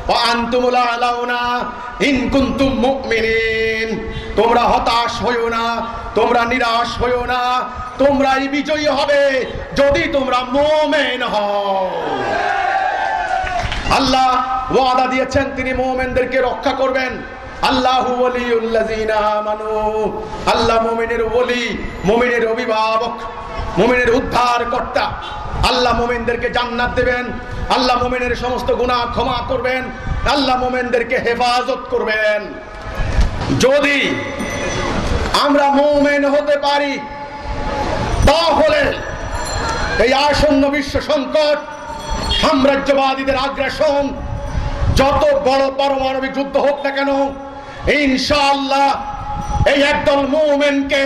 ওয়া আনতুমুল আলাউনা ইন কুনতুম মুমিনিন। তোমরা হতাশ হইও না, তোমরা নিরাশ হইও না, তোমরাই বিজয়ী হবে যদি তোমরা মুমিন হও। আল্লাহ ওয়াদা দিয়েছেন তিনি মুমিনদেরকে রক্ষা করবেন। আল্লাহু ওয়ালিউল্লাযিনা আমানু, আল্লাহ মুমিনের ওলি, মুমিনের অভিভাবক, মুমিনের উদ্ধারকর্তা। আল্লাহ মুমিনদেরকে জান্নাত দেবেন, আল্লাহ মুমিনের সমস্ত গুনাহ ক্ষমা করবেন, আল্লাহ মুমিনদেরকে হেফাজত করবেন। যদি আমরা মুমিন হতে পারি তাহলে এই আসন্ন বিশ্ব সংকট, সাম্রাজ্যবাদীদের আগ্রাসন, যত বড় পারমাণবিক যুদ্ধ হোক না কেন, ইনশাআল্লাহ এই একদল মুমিনকে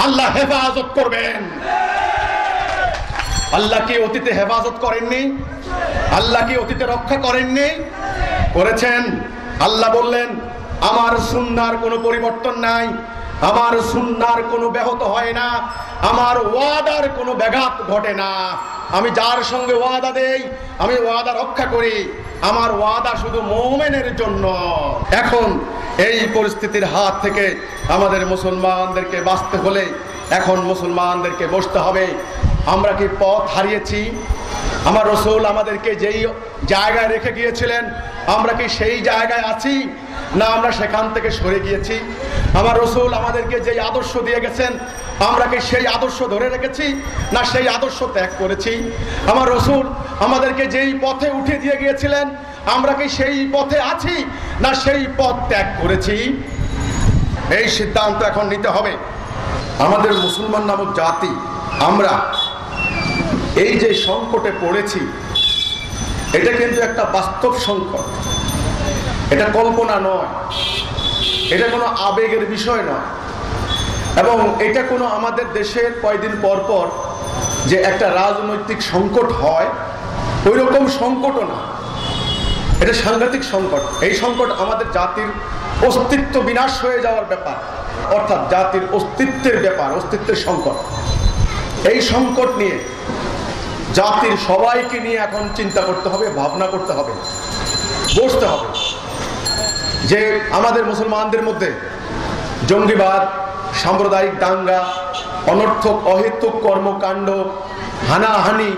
আল্লাহ হেফাজত করবেন। আল্লাহ কি অতীতে হেফাজত করেননি? আল্লাহ কি অতীতে রক্ষা করেননি? করেছেন। আল্লাহ বললেন, আমার সুন্নাহর কোনো পরিবর্তন নাই, আমার সুন্নাহর কোনো ব্যাহত হয় না, আমার ওয়াদার কোনো ব্যাঘাত ঘটে না। আমি যার সঙ্গে ওয়াদা দেই, আমি ওয়াদা রক্ষা করি, আমার ওয়াদা শুধু মুমিনের জন্য। এখন এই পরিস্থিতির হাত থেকে আমাদের মুসলমানদেরকে বাঁচতে হলে এখন মুসলমানদেরকে বসতে হবে। আমরা কি পথ হারিয়েছি? আমার রাসূল আমাদেরকে যেই জায়গায় রেখে গিয়েছিলেন, আমরা কি সেই জায়গায় আছি, না আমরা সেখান থেকে সরে গিয়েছি? আমার রাসূল আমাদেরকে যেই আদর্শ দিয়ে গেছেন, আমরা কি সেই আদর্শ ধরে রেখেছি, না সেই আদর্শ ত্যাগ করেছি? আমার রাসূল আমাদেরকে যেই পথে উঠিয়ে দিয়ে গিয়েছিলেন, আমরা কি সেই পথে আছি, না সেই পথ ত্যাগ করেছি? এই সিদ্ধান্ত এখন নিতে হবে। আমাদের মুসলমান নামক জাতি, আমরা এই যে সংকটে পড়েছি, এটা কিন্তু একটা বাস্তব সংকট, এটা কল্পনা নয়, এটা কোনো আবেগের বিষয় নয়, এবং এটা কোনো আমাদের দেশের কয়েকদিন পর পর যে একটা রাজনৈতিক সংকট হয় ওই রকম সংকটও না, এটা সাংঘাতিক সংকট। এই সংকট আমাদের জাতির অস্তিত্ব বিনাশ হয়ে যাওয়ার ব্যাপার, অর্থাৎ জাতির অস্তিত্বের ব্যাপার, অস্তিত্বের সংকট। এই সংকট নিয়ে জাতির সবাইকে নিয়ে এখন চিন্তা করতে হবে, ভাবনা করতে হবে, বসতে হবে যে আমাদের মুসলমানদের মধ্যে জঙ্গিবাদ, সাম্প্রদায়িক দাঙ্গা, অনর্থক অহেতুক কর্মকাণ্ড, হানাহানি,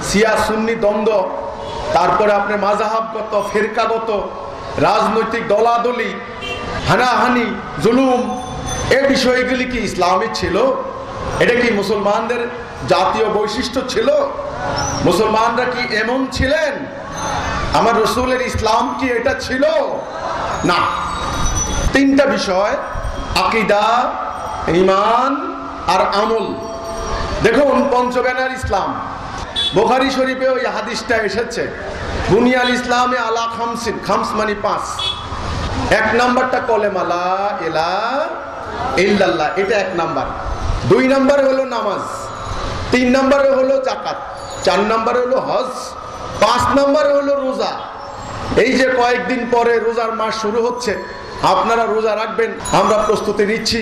শিয়া সুন্নি দ্বন্দ্ব, তারপরে আপনার মাযহাবগত ফিরকাগত রাজনৈতিক দলাদলি, হানাহানি, জুলুম, এই বিষয়গুলি কি ইসলামে ছিল? এটা কি মুসলমানদের জাতীয় বৈশিষ্ট্য ছিল? মুসলমানরা কি এমন ছিলেন? আমার রসুলের ইসলাম কি এটা ছিল? না। তিনটা বিষয়, আকীদা, ঈমান আর আমল। দেখুন পঞ্চবেনার ইসলাম, বুখারী শরীফে ওই হাদিসটা এসেছে, বুনিয়াল ইসলামে আলা খামসিন, খামস মানে 5। এক নাম্বারটা কলেমা লা ইলাহা ইল্লাল্লাহ, এটা 1 নাম্বার। 2 নাম্বারে হলো নামাজ, 3 নাম্বারে হলো যাকাত, 4 নাম্বারে হলো হজ, 5 নাম্বারে হলো রোজা। এই যে কয়েকদিন পরে রোজার মাস শুরু হচ্ছে, আপনারা রোজা রাখবেন, আমরা প্রস্তুতি নিচ্ছি,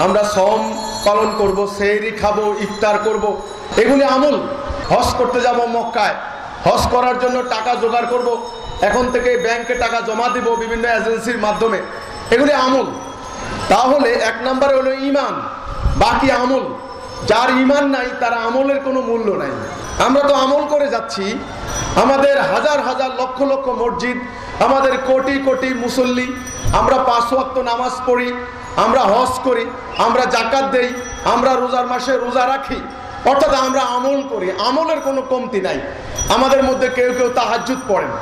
আমরা সওম পালন করব, সেহরি খাবো, ইফতার করব, এগুলি আমল। হজ করতে যাব মক্কায়, হজ করার জন্য টাকা জোগাড় করব, এখন থেকে ব্যাংকে টাকা জমা দিব বিভিন্ন এজেন্সির মাধ্যমে, এগুলি আমল। তাহলে 1 নম্বরে হলো ঈমান, বাকি আমল। যার ঈমান নাই তার আমলের কোনো মূল্য নাই। আমরা তো আমল করে যাচ্ছি, আমাদের হাজার হাজার লক্ষ লক্ষ মসজিদ, আমাদের কোটি কোটি মুসল্লি, আমরা 5 ওয়াক্ত নামাজ পড়ি, আমরা হজ করি, আমরা যাকাত দেই, আমরা রোজার মাসে রোজা রাখি, অর্থাৎ আমরা আমল করি, আমলের কোনো কমতি নাই। আমাদের মধ্যে কেউ কেউ তাহাজ্জুদ পড়েন,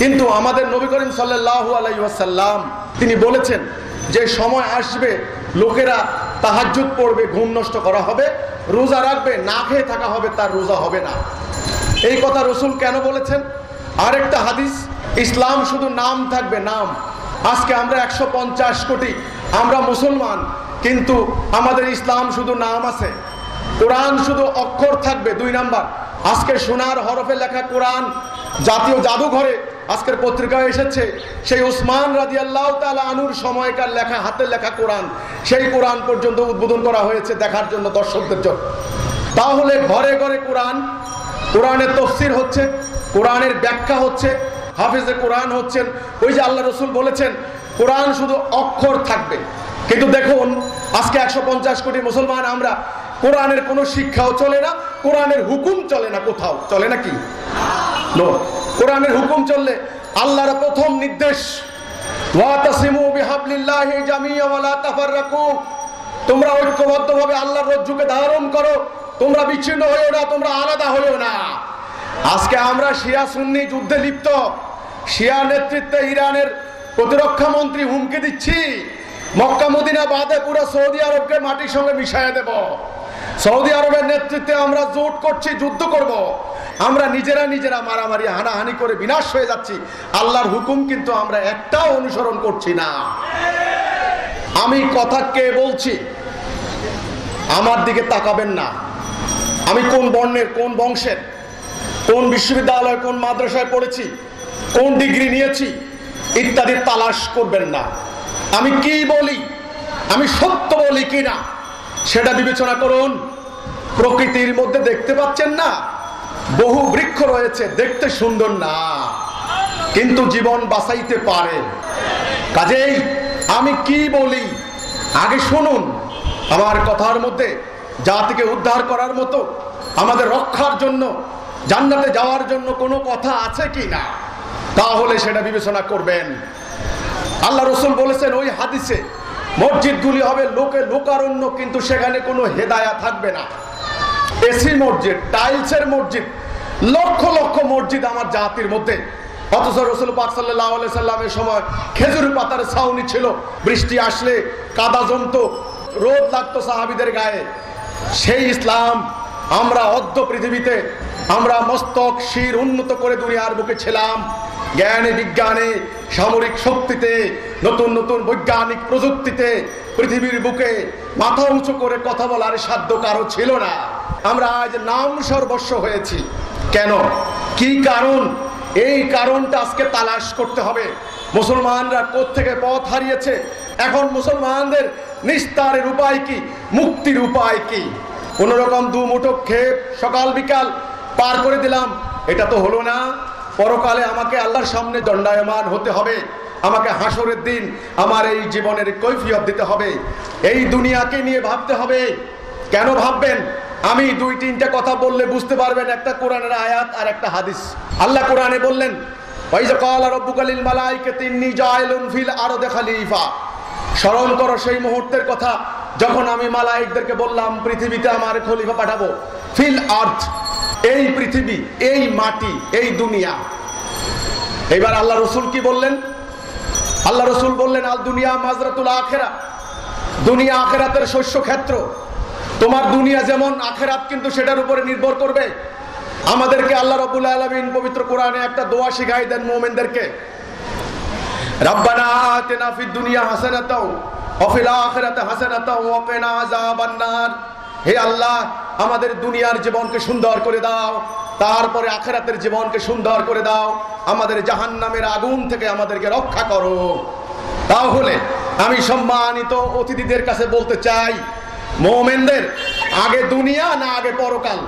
কিন্তু আমাদের নবী করিম সাল্লাল্লাহু আলাইহি ওয়াসাল্লাম তিনি বলেছেন যে সময় আসবে লোকেরা তাহাজ্জুদ পড়বে, ঘুম নষ্ট করা হবে, রোজা রাখবে, না খেয়ে থাকা হবে, তার রোজা হবে না। এই কথা রসুল কেন বলেছেন? আরেকটা হাদিস, ইসলাম শুধু নাম থাকবে, নাম। আজকে আমরা 150 কোটি, আমরা মুসলমান, কিন্তু আমাদের ইসলাম শুধু নাম আছে। কোরআন শুধু অক্ষর থাকবে, 2 নাম্বার। আজকে সোনার হরফে লেখা কোরআন জাতীয় জাদুঘরে আজকের পত্রিকায় এসেছে, সেই উসমান রাদিয়াল্লাহু তাআলা আনহুর সময়কার লেখা, হাতে লেখা কোরআন, সেই কোরআন পর্যন্ত উদ্বোধন করা হয়েছে দেখার জন্য, দর্শকদের জন্য। তাহলে ঘরে ঘরে কোরআন, কোরআনের তাফসীর হচ্ছে, কোরআনের ব্যাখ্যা হচ্ছে, হাফেজে কোরআন হচ্ছেন। ওই যে আল্লাহ রসুল বলেছেন কোরআন শুধু অক্ষর থাকবে। কিন্তু দেখুন আজকে 150 কোটি মুসলমান আমরা, কোরআনের কোনো শিক্ষাও চলে না, কোরআনের হুকুম চলে না, কোথাও চলে নাকি? নো। কোরআনের হুকুম চললে আল্লাহর প্রথম নির্দেশ, ওয়াতাসিমু বিহাবলিল্লাহি জামিআ ওয়া লা তাফাররাকু, তোমরা ঐক্যবদ্ধভাবে আল্লাহর রজ্জুকে ধারণ করো, তোমরা বিচ্ছিন্ন হইও না, তোমরা আলাদা হইও না। আজকে আমরা শিয়া সুন্নি যুদ্ধে লিপ্ত, শিয়া নেতৃত্বে ইরানের প্রতিরক্ষা মন্ত্রী হুমকি দিচ্ছি, মক্কা মদিনা বাদে পুরো সৌদি আরবকে মাটির সঙ্গে মিশিয়ে দেব। সৌদি আরবের নেতৃত্বে আমরা জোট করছি, যুদ্ধ করব। আমরা নিজেরা মারামারি হানাহানি করে বিনাশ হয়ে যাচ্ছি। আল্লাহর হুকুম কিন্তু আমরা একটাও অনুসরণ করছি না। আমি কথা কে বলছি, আমার দিকে তাকাবেন না। আমি কোন বর্ণের, কোন বংশের, কোন বিশ্ববিদ্যালয়, কোন মাদ্রাসায় পড়েছি, কোন ডিগ্রি নিয়েছি ইত্যাদি তালাশ করবেন না। আমি কি বলি, আমি সত্য বলি কিনা সেটা বিবেচনা করুন। প্রকৃতির মধ্যে দেখতে পাচ্ছেন না, বহু বৃক্ষ রয়েছে, দেখতে সুন্দর না, কিন্তু জীবন বাঁচাইতে পারে। কাজেই আমি কি বলি আগে শুনুন। আমার কথার মধ্যে জাতিকে উদ্ধার করার মতো, আমাদের রক্ষার জন্য, জান্নাতে যাওয়ার জন্য কোনো কথা আছে কি না, তাহলে সেটা বিবেচনা করবেন। আল্লাহ রসুল বলেছেন ওই হাদিসে, মসজিদগুলি হবে লোকে লোকারণ্য, কিন্তু সেখানে কোনো হেদায়া থাকবে না। এসি মসজিদ, টাইলসের মসজিদ, লক্ষ লক্ষ মসজিদ আমার জাতির মধ্যে, অথচ রসুল পাক সাল্লাল্লাহু আলাইহি সাল্লামের সময় খেজুর পাতার ছাউনি ছিল, বৃষ্টি আসলে কাদা জমতো, রোদ লাগতো সাহাবীদের গায়ে। সেই ইসলাম আমরা অদ্য পৃথিবীতে আমরা মস্তক শির উন্নত করে দুনিয়ার বুকে ছিলাম। জ্ঞানে বিজ্ঞানে সামরিক শক্তিতে নতুন নতুন বৈজ্ঞানিক প্রযুক্তিতে পৃথিবীর বুকে মাথা উঁচু করে কথা বলার সাধ্য কারো ছিল না। আমরা আজ নাম সর্বস্ব হয়েছি। কেন, কি কারণ? এই কারণটা আজকে তালাশ করতে হবে। মুসলমানরা কোত্থেকে পথ হারিয়েছে, এখন মুসলমানদের নিস্তারের উপায় কি, মুক্তির উপায় কি? কোন রকম দু মুঠো খেয়ে সকাল বিকাল পার করে দিলাম, এটা তো হলো না। পরকালে আমাকে আল্লাহর সামনে দণ্ডায়মান হতে হবে, আমাকে হাসরের দিন আমার এই জীবনের কৈফিয়ত দিতে হবে। এই দুনিয়াকে নিয়ে ভাবতে হবে, কেন ভাববেন? আমি দুই তিনটা কথা বললে বুঝতে পারবেন, একটা কোরআনের আয়াত আর একটা হাদিস। আল্লাহ কোরআনে বললেন, ওয়াইজা ক্বালা রাব্বুকা লিল মালাইকাতি ইন্নী জাইলুন ফিল আরদি খলিফা। স্মরণ করো সেই মুহূর্তের কথা যখন আমি মালায়েকদেরকে বললাম পৃথিবীতে আমার খলিফা পাঠাবো। ফিল আরদ, এই পৃথিবী, এই মাটি, এই দুনিয়া। এবার আল্লাহ রসুল কি বললেন? আল্লাহ রসুল বললেন, আল দুনিয়া মাজরাতুল আখিরা, দুনিয়া আখিরাতের শস্য ক্ষেত্র। তোমার দুনিয়া যেমন, আখিরাত কিন্তু সেটার উপরে নির্ভর করবে। আমাদেরকে আল্লাহ রাব্বুল আলামিন পবিত্র কোরআনে একটা দোয়া শিখাই দেন মুমিনদেরকে, রাব্বানা আতিনা ফিদ দুনিয়া হাসানাতাও ওয়া ফিল আখিরাতি হাসানাতাও ওয়া কিনা আযাবান নার। হে আল্লাহ, আমাদের দুনিয়ার জীবনকে সুন্দর করে দাও, তারপরে আখিরাতের জীবনকে সুন্দর করে দাও, আমাদের জাহান্নামের আগুন থেকে আমাদেরকে রক্ষা করো। তাহলে আমি সম্মানিত অতিথিদের কাছে বলতে চাই, মুমিনদের আগে দুনিয়া না আগে পরকাল?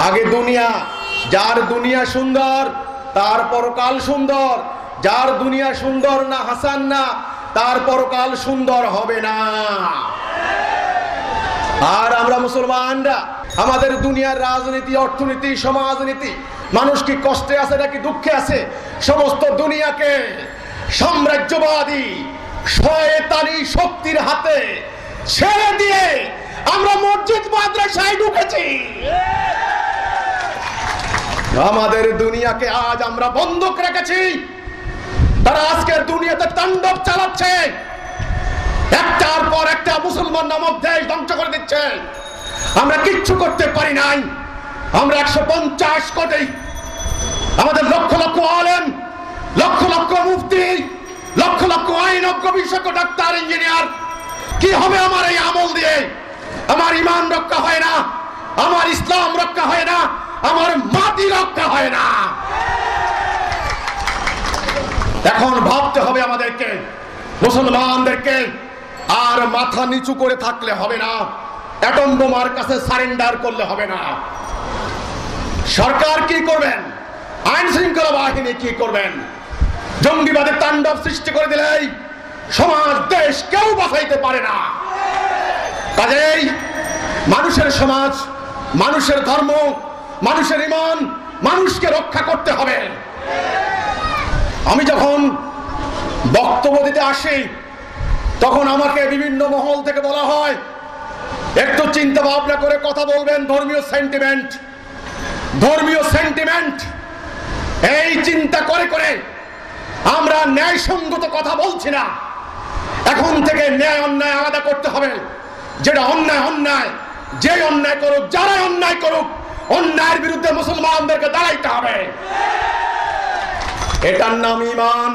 আগে দুনিয়া। যার দুনিয়া সুন্দর তার পরকাল সুন্দর, যার দুনিয়া সুন্দর না, হাসান না, তার পরকাল সুন্দর হবে না। আর আমরা মুসলমানরা আমাদের দুনিয়ার রাজনীতি, অর্থনীতি, সমাজনীতি, মানুষ কি কষ্টে আছে নাকি দুঃখে আছে, সমস্ত দুনিয়াকে সাম্রাজ্যবাদী শয়তানি শক্তির হাতে ছেড়ে দিয়ে আমরা মসজিদ মাদ্রাসায় ঢুকেছি। আমাদের দুনিয়াকে আজ আমরা বন্ধক রেখেছি। তারা আজকের দুনিয়াতে তাণ্ডব চালাচ্ছে, একটার পর একটা মুসলমান নামক দেশ ধ্বংস করে দিচ্ছে। আমরা কিচ্ছু করতে পারি নাই। আমরা 150 কোটি, আমাদের লক্ষ লক্ষ আলেম, লক্ষ লক্ষ মুফতি, লক্ষ লক্ষ আইনজ্ঞ, বিশেষজ্ঞ, ডাক্তার, ইঞ্জিনিয়ার, কি হবে আমার এই আমল দিয়ে? আমার ইমান রক্ষা হয় না, আমার ইসলাম রক্ষা হয় না, আমার মাটি রক্ষা হয় না। এখন ভাবতে হবে আমাদেরকে, মুসলমানদেরকে। আর মাথা নিচু করে থাকলে হবে না, অ্যাটম বোমার কাছে সারেন্ডার করলে হবে না। সরকার কি করবেন? আইন শৃঙ্খলা বাহিনী কি করবেন? জঙ্গিবাদের তাণ্ডব সৃষ্টি করে দিলেই সমাজ, দেশ কেউ বাঁচাইতে পারে না। কাজেই মানুষের সমাজ, মানুষের ধর্ম, মানুষের ঈমান, মানুষকে রক্ষা করতে হবে। আমি যখন বক্তব্য দিতে আসি তখন আমাকে বিভিন্ন মহল থেকে বলা হয়, একটু চিন্তা ভাবনা করে কথা বলবেন, ধর্মীয় সেন্টিমেন্ট, ধর্মীয় সেন্টিমেন্ট। এই চিন্তা করে করে আমরা ন্যায়সঙ্গত কথা বলছি না। এখন থেকে ন্যায় অন্যায় আলাদা করতে হবে। যেটা অন্যায় অন্যায়, যে অন্যায় করুক, যারা অন্যায় করুক, অন্যায়ের বিরুদ্ধে মুসলমানদেরকে দাঁড়াইতে হবে। এটার নাম ঈমান।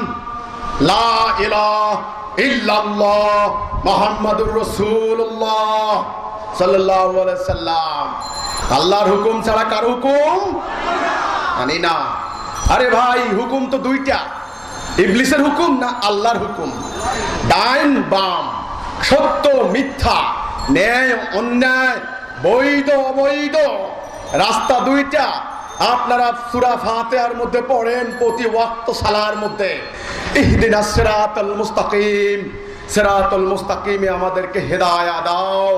লা ইলাহা ইল্লাল্লাহ মুহাম্মাদুর রাসূলুল্লাহ সাল্লাল্লাহু আলাইহি সাল্লাম। আল্লাহর হুকুম ছাড়া কার হুকুম মানি না। আরে ভাই, হুকুম তো দুইটা, ইবলিসের হুকুম না আল্লাহর হুকুম। ডাইন বাম, সত্য মিথ্যা, ন্যায় অন্যায়, বৈধ অবৈধ, রাস্তা দুইটা। আপনারা সূরা ফাতিহার মধ্যে পড়েন প্রতি ওয়াক্ত সালার মধ্যে, ইহদিনাস সিরাতাল মুস্তাকিম, সিরাতাল মুস্তাকিমে আমাদেরকে হেদায়েত দাও,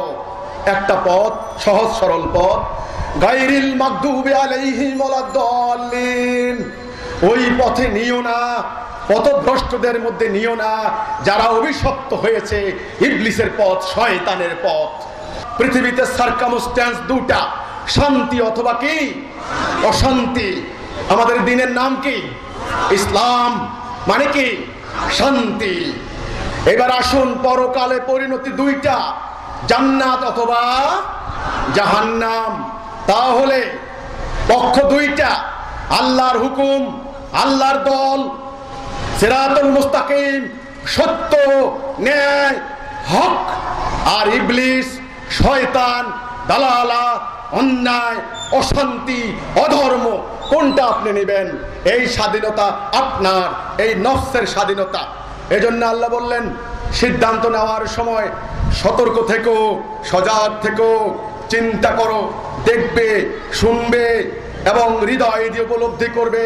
একটা পথ, সহজ সরল পথ। গায়রিল মাগদুবি আলাইহিম ওয়ালাদ-দাল্লিন, ওই পথে নিও না, পথভ্রষ্টদের মধ্যে নিও না, যারা অভিশপ্ত হয়েছে, ইবলিসের পথ, শয়তানের পথ। পৃথিবীতে সার্কামস্ট্যান্স দুটা, শান্তি অথবা কি অশান্তি। আমাদের দিনের নাম কি? ইসলাম, মানে কি? শান্তি। এবার আসুন, পরকালে পরিণতি দুইটা, জান্নাত অথবা জাহান্নাম। তাহলে পক্ষ দুইটা, আল্লাহর হুকুম, আল্লাহর দল, সিরাতুল মুস্তাকিম, সত্য, ন্যায়, হক, আর ইবলিস, শয়তান, দালালা, অন্যায়, অশান্তি, অধর্ম। কোনটা আপনি নেবেন? এই স্বাধীনতা আপনার, এই নফসের স্বাধীনতা। এজন্য আল্লাহ বললেন, সিদ্ধান্ত নেওয়ার সময় সতর্ক থেকো, সজাগ থেকো, চিন্তা করো, দেখবে, শুনবে এবং হৃদয় দিয়ে উপলব্ধি করবে,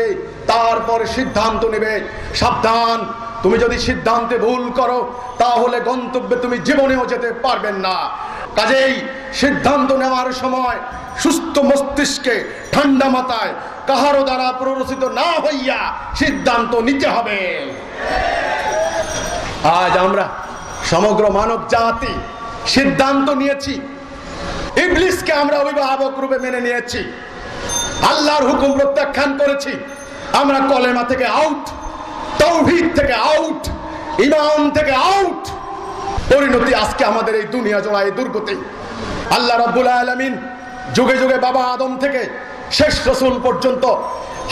তারপর সিদ্ধান্ত নেবে। সাবধান, তুমি যদি সিদ্ধান্তে ভুল করো তাহলে গন্তব্যে তুমি জীবনেও যেতে পারবেন না। কাজেই সিদ্ধান্ত নেওয়ার সময় সুস্থ মস্তিষ্কে ঠান্ডা মাথায় কাহারো দ্বারা প্ররোচিত না হইয়া সিদ্ধান্ত নিতে হবে। আজ আমরা সমগ্র মানব জাতি সিদ্ধান্ত নিয়েছি, ইবলিসকে আমরা অভিভাবক রূপে মেনে নিয়েছি, আল্লাহর হুকুম প্রত্যাখ্যান করেছি। আমরা কলেমা থেকে আউট, তাওহীদ থেকে আউট, ঈমান থেকে আউট। পরিণতি আজকে আমাদের এই দুনিয়া জোড়ায় দুর্গতি। আল্লাহ রাব্বুল আলামিন যুগে যুগে বাবা আদম থেকে শেষ রাসূল পর্যন্ত,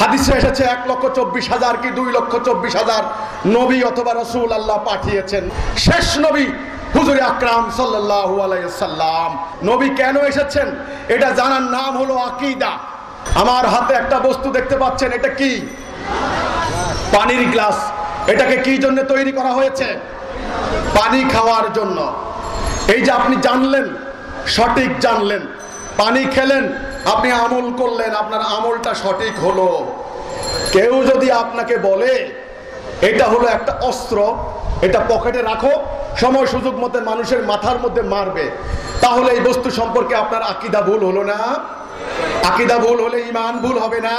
হাদিসে এসেছে 1,24,000 কি 2,24,000 নবী অথবা রাসূল আল্লাহ পাঠিয়েছেন। শেষ নবী হুজুর আকরাম সাল্লাল্লাহু আলাইহি সাল্লাম। নবী কেন এসেছেন এটা জানার নাম হলো আকীদা। আমার হাতে একটা বস্তু দেখতে পাচ্ছেন, এটা কি? পানির গ্লাস। এটাকে কি জন্য তৈরি করা হয়েছে? পানি খাওয়ার জন্য। এই যে আপনি জানলেন, সঠিক জানলেন, পানি খেলেন, আপনি আমল করলেন, আপনার আমলটা সঠিক হলো। কেউ যদি আপনাকে বলে এটা হলো একটা অস্ত্র, এটা পকেটে রাখো, সময় সুযোগ মতো মানুষের মাথার মধ্যে মারবে, তাহলে এই বস্তু সম্পর্কে আপনার আকীদা ভুল হলো না? আকীদা ভুল হলে ঈমান ভুল হবে না?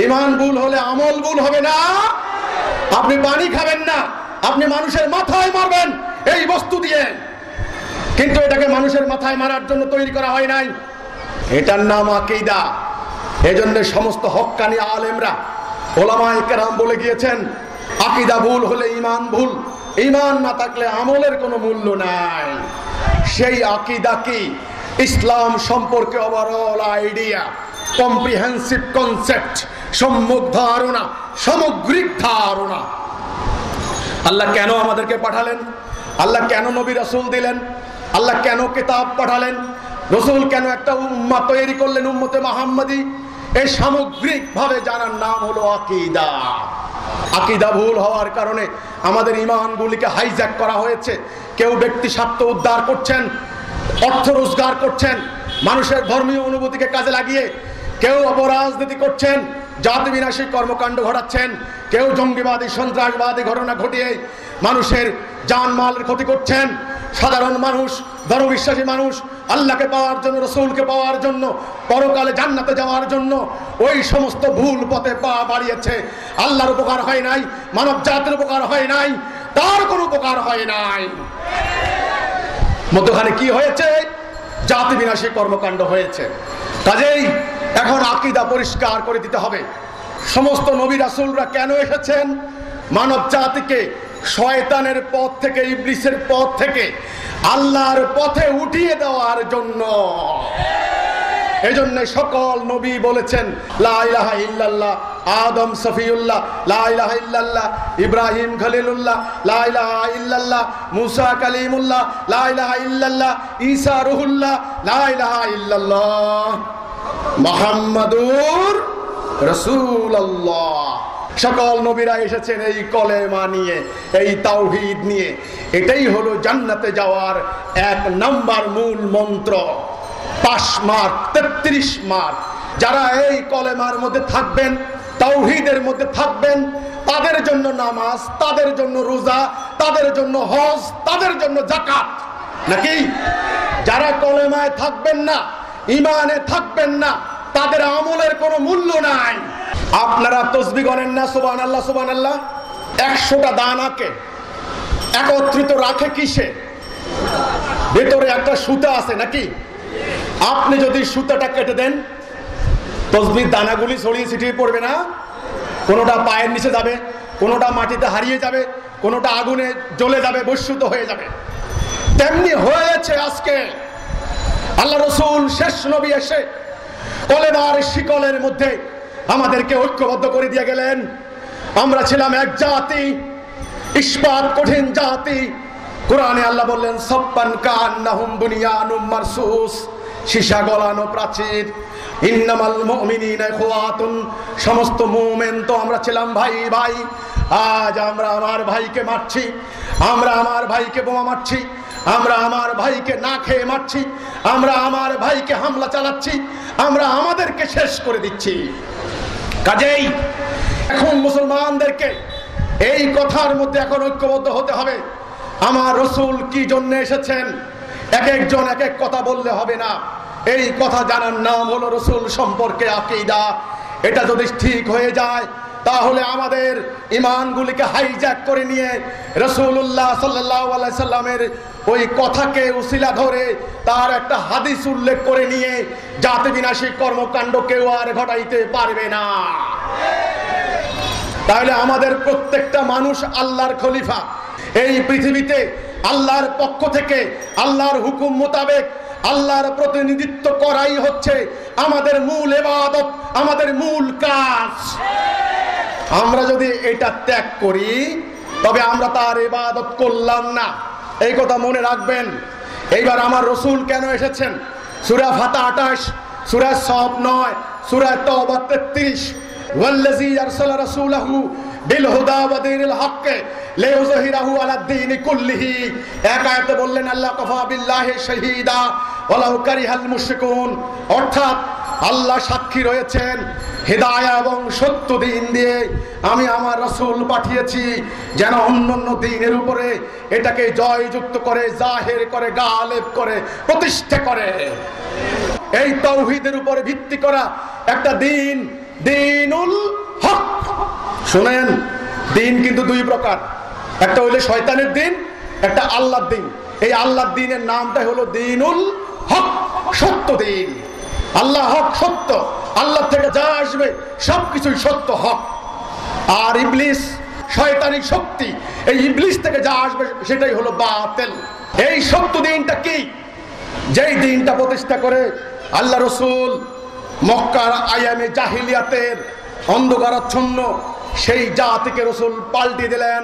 ঈমান ভুল হলে আমল ভুল হবে না? আপনি পানি খাবেন না, আপনি মানুষের মাথায় মারবেন এই বস্তু দিয়ে, কিন্তু এটাকে মানুষের মাথায় মারার জন্য তৈরি করা হয় নাই। এটার নাম আকীদা। এজন্য সমস্ত হক্কানি আলেমরা, ওলামায়ে কেরাম বলে গিয়েছেন, আকীদা ভুল হলে ঈমান ভুল, ঈমান না থাকলে আমলের কোনো মূল্য নাই। সেই আকীদা কি? ইসলাম সম্পর্কে ওভারঅল আইডিয়া, কম্প্রিহেন্সিভ কনসেপ্ট, সম্যক ধারণা, সামগ্রিক ধারণা। আল্লাহ কেন আমাদেরকে পাঠালেন? আল্লাহ কেন নবী রাসূল দিলেন? আল্লাহ কেন কিতাব পাঠালেন? রাসূল কেন একটা উম্মাহ তৈরি করলেন, উম্মতে মুহাম্মাদি? এই সামগ্রিক ভাবে জানার নাম হলো আকীদা। আকীদা ভুল হওয়ার কারণে আমাদের ঈমানগুলিকে হাইজ্যাক করা হয়েছে। কেউ ব্যক্তি স্বার্থ উদ্ধার করছেন, অর্থ রোজগার করছেন, মানুষের ধর্মীয় অনুভূতিকে কাজে লাগিয়ে কেউ অপরাজনীতি করছেন, জাতি বিনাশী কর্মকাণ্ড ঘটাচ্ছেন, কেউ জঙ্গিবাদী সন্ত্রাসবাদী ঘটনা ঘটিয়ে মানুষের জানমালের ক্ষতি করছেন। সাধারণ মানুষ, ধর্মবিশ্বাসী মানুষ আল্লাহকে পাওয়ার জন্য, রাসূলকে পাওয়ার জন্য, পরকালে জান্নাতে যাওয়ার জন্য ওই সমস্ত ভুল পথে পা বাড়িয়েছে। আল্লাহর উপকার হয় নাই, মানব জাতির উপকার হয় নাই, তার কোনো উপকার হয় নাই। মধ্যখানে কি হয়েছে? জাতি বিনাশী কর্মকাণ্ড হয়েছে। কাজেই এখন আকীদা পরিষ্কার করে দিতে হবে। সমস্ত নবী রাসূলরা কেন এসেছেন? মানব জাতিকে শয়তানের পথ থেকে, ইবলিসের পথ থেকে আল্লাহর পথে উঠিয়ে দেওয়ার জন্য। এজন্য সকল নবী বলেছেন লা ইলাহা ইল্লাল্লাহ, আদম সফিউল্লাহ, লা ইলাহা ইল্লাল্লাহ, ইব্রাহিম খলিলুল্লাহ, লা ইলাহা ইল্লাল্লাহ, মুসা কালিমুল্লাহ, লা ইলাহা ইল্লাল্লাহ, ঈসা রূহুল্লাহ, লা ইলাহা ইল্লাল্লাহ, মুহাম্মাদুর রাসূলুল্লাহ। সকল নবীরা এসেছেন এই কলেমা নিয়ে, এই তাওহীদ নিয়ে। এটাই হলো জান্নাতে যাওয়ার 1 নাম্বার মূল মন্ত্র। 5 মার্ক, 33 মার্ক। যারা এই কলেমার মধ্যে থাকবেন, তাওহীদের মধ্যে থাকবেন, তাদের জন্য নামাজ, তাদের জন্য রোজা, তাদের জন্য হজ, তাদের জন্য যাকাত। নাকি যারা কলেমায় থাকবেন না, ঈমানে থাকবেন না, তাদের আমলের কোনো মূল্য নাই। আপনারা তাসবিহ গণেন না? সুবহানাল্লাহ সুবহানাল্লাহ। 100টা দানাকে একত্রিত রাখে কিসে? ভেতরে একটা সুতা আছে নাকি? আপনি যদি সুতাটা কেটে দেন, তাসবিহ দানাগুলি ছড়িয়ে ছিটিয়ে পড়বে না? কোনোটা পায়ের নিচে যাবে, কোনোটা মাটিতে হারিয়ে যাবে, কোনোটা আগুনে জ্বলে যাবে, বস্যুত হয়ে যাবে। তেমনি হয়েছে আজকে। আল্লাহ রাসূল শেষ নবী এসে কলেমার শিকলের মধ্যে আমাদেরকে ঐক্যবদ্ধ করে দিয়ে গেলেন। আমরা ছিলাম এক জাতি, ইস্পাত কঠিন জাতি। কোরআনে আল্লাহ বললেন সাব্বান কান্নাহুম বুনিয়ানুম মারসুস, সীসা গলানো প্রাচীর। ইন্নামাল মুমিনিনা ইখওয়াতুন, সমস্ত মুমিন তো আমরা ছিলাম ভাই ভাই। আজ আমরা আমার ভাইকে মারছি, আমরা আমার ভাইকে বোমা মারছি, আমরা আমার ভাইকে না খেয়ে মারছি, আমরা আমার ভাইকে হামলা চালাচ্ছি, আমরা আমাদেরকে শেষ করে দিচ্ছি। কাজেই এখন মুসলমানদেরকে এই কথার মধ্যে এখন ঐক্যবদ্ধ হতে হবে। আমার রাসূল কি জন্য এসেছেন এক একজন এক এক কথা বললে হবে না। এই কথা জানার নাম হলো রাসূল সম্পর্কে আকীদা। এটা যদি ঠিক হয়ে যায় তাহলে আমাদের ঈমানগুলিকে হাইজ্যাক করে নিয়ে রাসূলুল্লাহ সাল্লাল্লাহু আলাইহি সাল্লামের ওই কথাকে উসিলা ধরে তার একটা হাদিস উল্লেখ করে নিয়ে জাতি বিনাশী কর্মকাণ্ড কেউ আর ঘটাইতে পারবে না। তাহলে আমাদের প্রত্যেকটা মানুষ আল্লাহর খলিফা। এই পৃথিবীতে আল্লাহর পক্ষ থেকে আল্লাহর হুকুম মোতাবেক আল্লাহর প্রতিনিধিত্ব করাই হচ্ছে আমাদের মূল ইবাদত, আমাদের মূল কাজ। আমরা যদি এটা ত্যাগ করি তবে আমরা তার ইবাদত করলাম না। এই কথা মনে রাখবেন। এইবার আমার রাসূল কেন এসেছেন? সূরা ফাতহ 28, সূরা সফ 9, সূরা তাওবা 33। ওয়াল্লাযী আরসালা রাসূলাহু বিল হুদা ওয়া দীনিল হক লিইয়ুযহিরাহু আলাদ দীনি কুল্লিহি। এক আয়াতে বললেন আল্লাহ কাফা বিল্লাহি শাহীদা ওয়ালাউ কারিহাল মুশরিকুন, অর্থাৎ আল্লাহ সাক্ষী রয়েছেন হিদায়াত এবং সত্য দিন দিয়ে আমি আমার রাসূল পাঠিয়েছি যেন অন্যান্য দিনের উপরে এটাকে জয়যুক্ত করে, জাহির করে, গালেব করে, প্রতিষ্ঠা করে। এই তাওহীদের উপরে ভিত্তি করা একটা দিন, দ্বীনুল হক। শুনেন, দিন কিন্তু দুই প্রকার, একটা হলো শয়তানের দিন, একটা আল্লাহর দিন। এই আল্লাহর দিনের নামটাই হলো দ্বীনুল হক, সত্য দিন। আল্লাহ হক, সত্য, আল্লাহ থেকে যা আসবে সবকিছুই সত্য, হক। আর ইবলিস শয়তানি শক্তি, এই ইবলিস থেকে যা আসবে সেটাই হলো বাতিল। এই সত্য দিনটা কি? যেই দিনটা প্রতিষ্ঠা করে আল্লাহ রাসূল মক্কার আয়ামে জাহিলিয়াতের অন্ধকারাচ্ছন্ন সেই জাতিকে রাসূল পাল্টে দিলেন।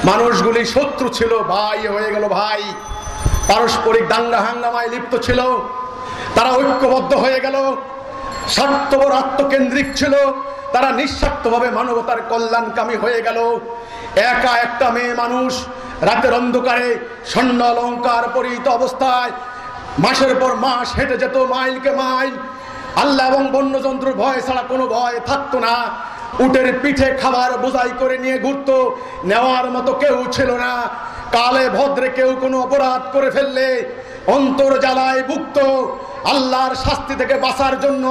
মানুষগুলি শত্রু ছিল, ভাই হয়ে গেল ভাই। পারস্পরিক দাঙ্গা হাঙ্গামায় লিপ্ত ছিল, তারা ঐক্যবদ্ধ হয়ে গেল। স্বার্থপর আত্মকেন্দ্রিক ছিল, তারা নিঃস্বার্থভাবে মানবতার কল্যাণকামী হয়ে গেল। একা একটা মেয়ে মানুষ রাতের অন্ধকারে স্বর্ণ অলংকার পরিহিত অবস্থায় মাসের পর মাস হেঁটে যেত, মাইলকে মাইল। আল্লাহ এবং বন্যজন্তুর ভয় ছাড়া কোনো ভয় থাকতো না। উটের পিঠে খাবার বোঝাই করে নিয়ে ঘুরতো, নেওয়ার মতো কেউ ছিল না। কালে ভদ্রে কেউ কোনো অপরাধ করে ফেললে অন্তর জ্বালায় ভুগত। আল্লাহর শাস্তি থেকে বাঁচার জন্য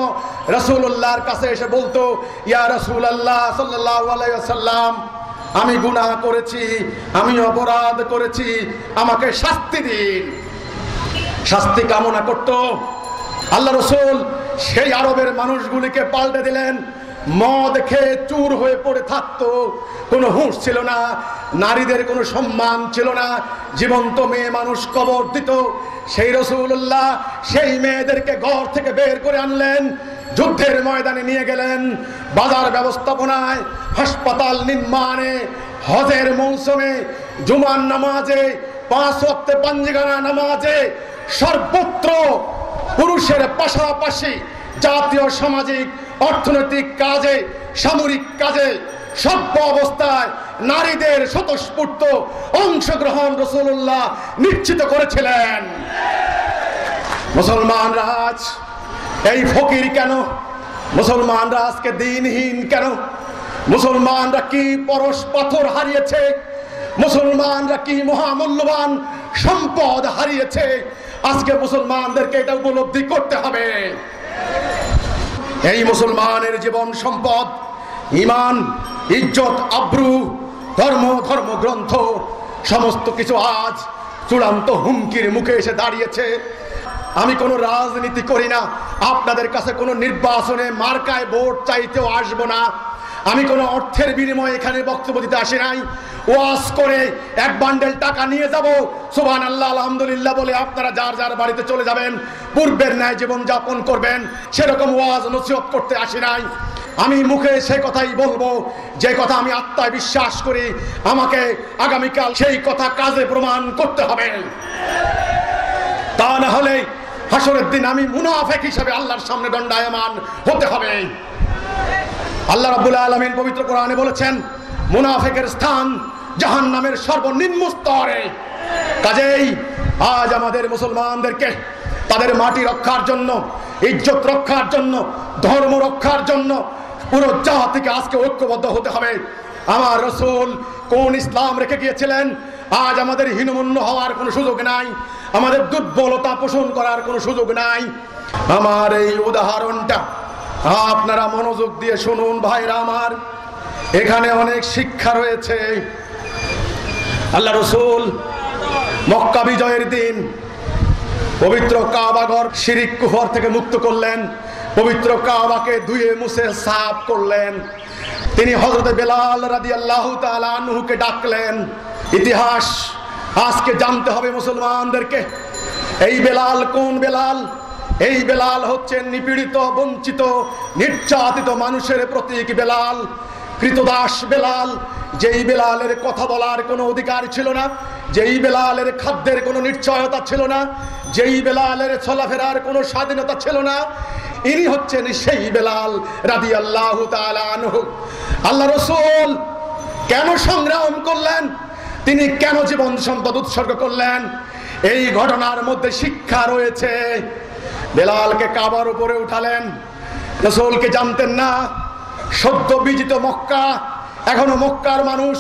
রাসূলুল্লাহর কাছে এসে বলতো, ইয়া রাসূলুল্লাহ সাল্লাল্লাহু আলাইহি ওয়াসাল্লাম, আমি গুনাহ করেছি, আমি অপরাধ করেছি, আমাকে শাস্তি দিন। শাস্তি কামনা করত। আল্লাহ রাসূল সেই আরবের মানুষগুলিকে পাল্টে দিলেন। মদ খেয়ে চুর হয়ে পড়ে থাকতো, কোনো হুঁশ ছিল না, নারীদের কোনো সম্মান ছিল না, জীবন্ত মেয়ে মানুষ কবর দিত। সেই রাসূলুল্লাহ সেই মেয়েদেরকে ঘর থেকে বের করে আনলেন, যুদ্ধের ময়দানে নিয়ে গেলেন, বাজার ব্যবস্থাপনায়, হাসপাতাল নির্মাণে, হজের মৌসুমে, জুমার নামাজে, 5 ওয়াক্তে পাঞ্জিগানা নামাজে, সর্বত্র পুরুষের পাশাপাশি জাতীয় সামাজিক অর্থনৈতিক কাজে, সামরিক কাজে, সভ্য অবস্থায় নারীদের স্বতঃস্ফূর্ত অংশগ্রহণ রাসূলুল্লাহ নিশ্চিত করেছিলেন। মুসলমানরা আজ এই ফকির কেন? মুসলমানরা আজকে দিনহীন কেন? মুসলমানরা কি পরশ পাথর হারিয়েছে? মুসলমানরা কি মহামূল্যবান সম্পদ হারিয়েছে? আজকে মুসলমানদেরকে এটা উপলব্ধি করতে হবে। এই মুসলমানের জীবন সম্পদ, ঈমান, ইজ্জত, আব্রু, ধর্মগ্রন্থ সমস্ত কিছু আজ চূড়ান্ত হুমকির মুখে এসে দাঁড়িয়েছে। আমি কোনো রাজনীতি করি না, আপনাদের কাছে কোনো নির্বাচনে মার্কায় ভোট চাইতেও আসবো না। আমি কোনো অর্থের বিনিময়ে এখানে বক্তব্য দিতে আসি নাই। ওয়াজ করে এক বান্ডেল টাকা নিয়ে যাব, সুবহানাল্লাহ আলহামদুলিল্লাহ বলে আপনারা যার যার বাড়িতে চলে যাবেন, পূর্বের ন্যায় জীবন যাপন করবেন, সেরকম ওয়াজ নসিহত করতে আসি নাই। আমি মুখে সে কথাই বলবো যে কথা আমি আত্মায় বিশ্বাস করি। আমাকে আগামীকাল সেই কথা কাজে প্রমাণ করতে হবে। তা না হলে হাসরের দিন আমি মুনাফিক হিসেবে আল্লাহর সামনে দণ্ডায়মান হতে হবে। আল্লাহ রাব্বুল আলামিন পবিত্র কোরআনে বলেছেন, মুনাফিকের স্থান জাহান্নামের সর্বনিম্ন স্তরে। কাজেই আজ আমাদের মুসলমানদেরকে তাদের মাটি রক্ষার জন্য, ইজ্জত রক্ষার জন্য, ধর্ম রক্ষার জন্য পুরো জাতিকে আজকে ঐক্যবদ্ধ হতে হবে। আমার রাসূল কোন ইসলাম রেখে গিয়েছিলেন? আজ আমাদের হীনমন্য হওয়ার কোনো সুযোগ নাই, আমাদের দুর্বলতা পোষণ করার কোনো সুযোগ নাই। আমার এই উদাহরণটা আপনারা মনোযোগ দিয়ে শুনুন ভাইরা আমার, এখানে অনেক শিক্ষা রয়েছে। আল্লাহ রাসূল মক্কা বিজয়ের দিন পবিত্র কাবা ঘর শিরিক কুফর থেকে মুক্ত করলেন, পবিত্র কাবাকে ধুয়ে মুছে সাফ করলেন। তিনি হযরত বেলাল রাদিয়াল্লাহু তাআলা আনহুকে ডাকলেন। ইতিহাস আজকে জানতে হবে মুসলমানদেরকে। এই বেলাল কোন বেলাল? এই বেলাল হচ্ছেন নিপীড়িত, বঞ্চিত, নির্যাতিত মানুষের প্রতীক বেলাল, কৃতদাস বেলাল। যেই বেলালের কথা বলার কোনো অধিকার ছিল না, যেই বেলালের খাদ্যের কোনো নিশ্চয়তা ছিল না, যেই বেলালের চলাফেরার কোনো স্বাধীনতা ছিল না, ইনি হচ্ছেন সেই বেলাল রাদিয়াল্লাহু তাআলা আনহু। আল্লাহ রাসূল কেন সংগ্রাম করলেন, তিনি কেন জীবন সম্পদ উৎসর্গ করলেন, এই ঘটনার মধ্যে শিক্ষা রয়েছে। বেলালকে কাবার উপরে উঠালেন, রাসূলকে জানতেন না। সদ্য বিজিত মক্কা, এখনো মক্কার মানুষ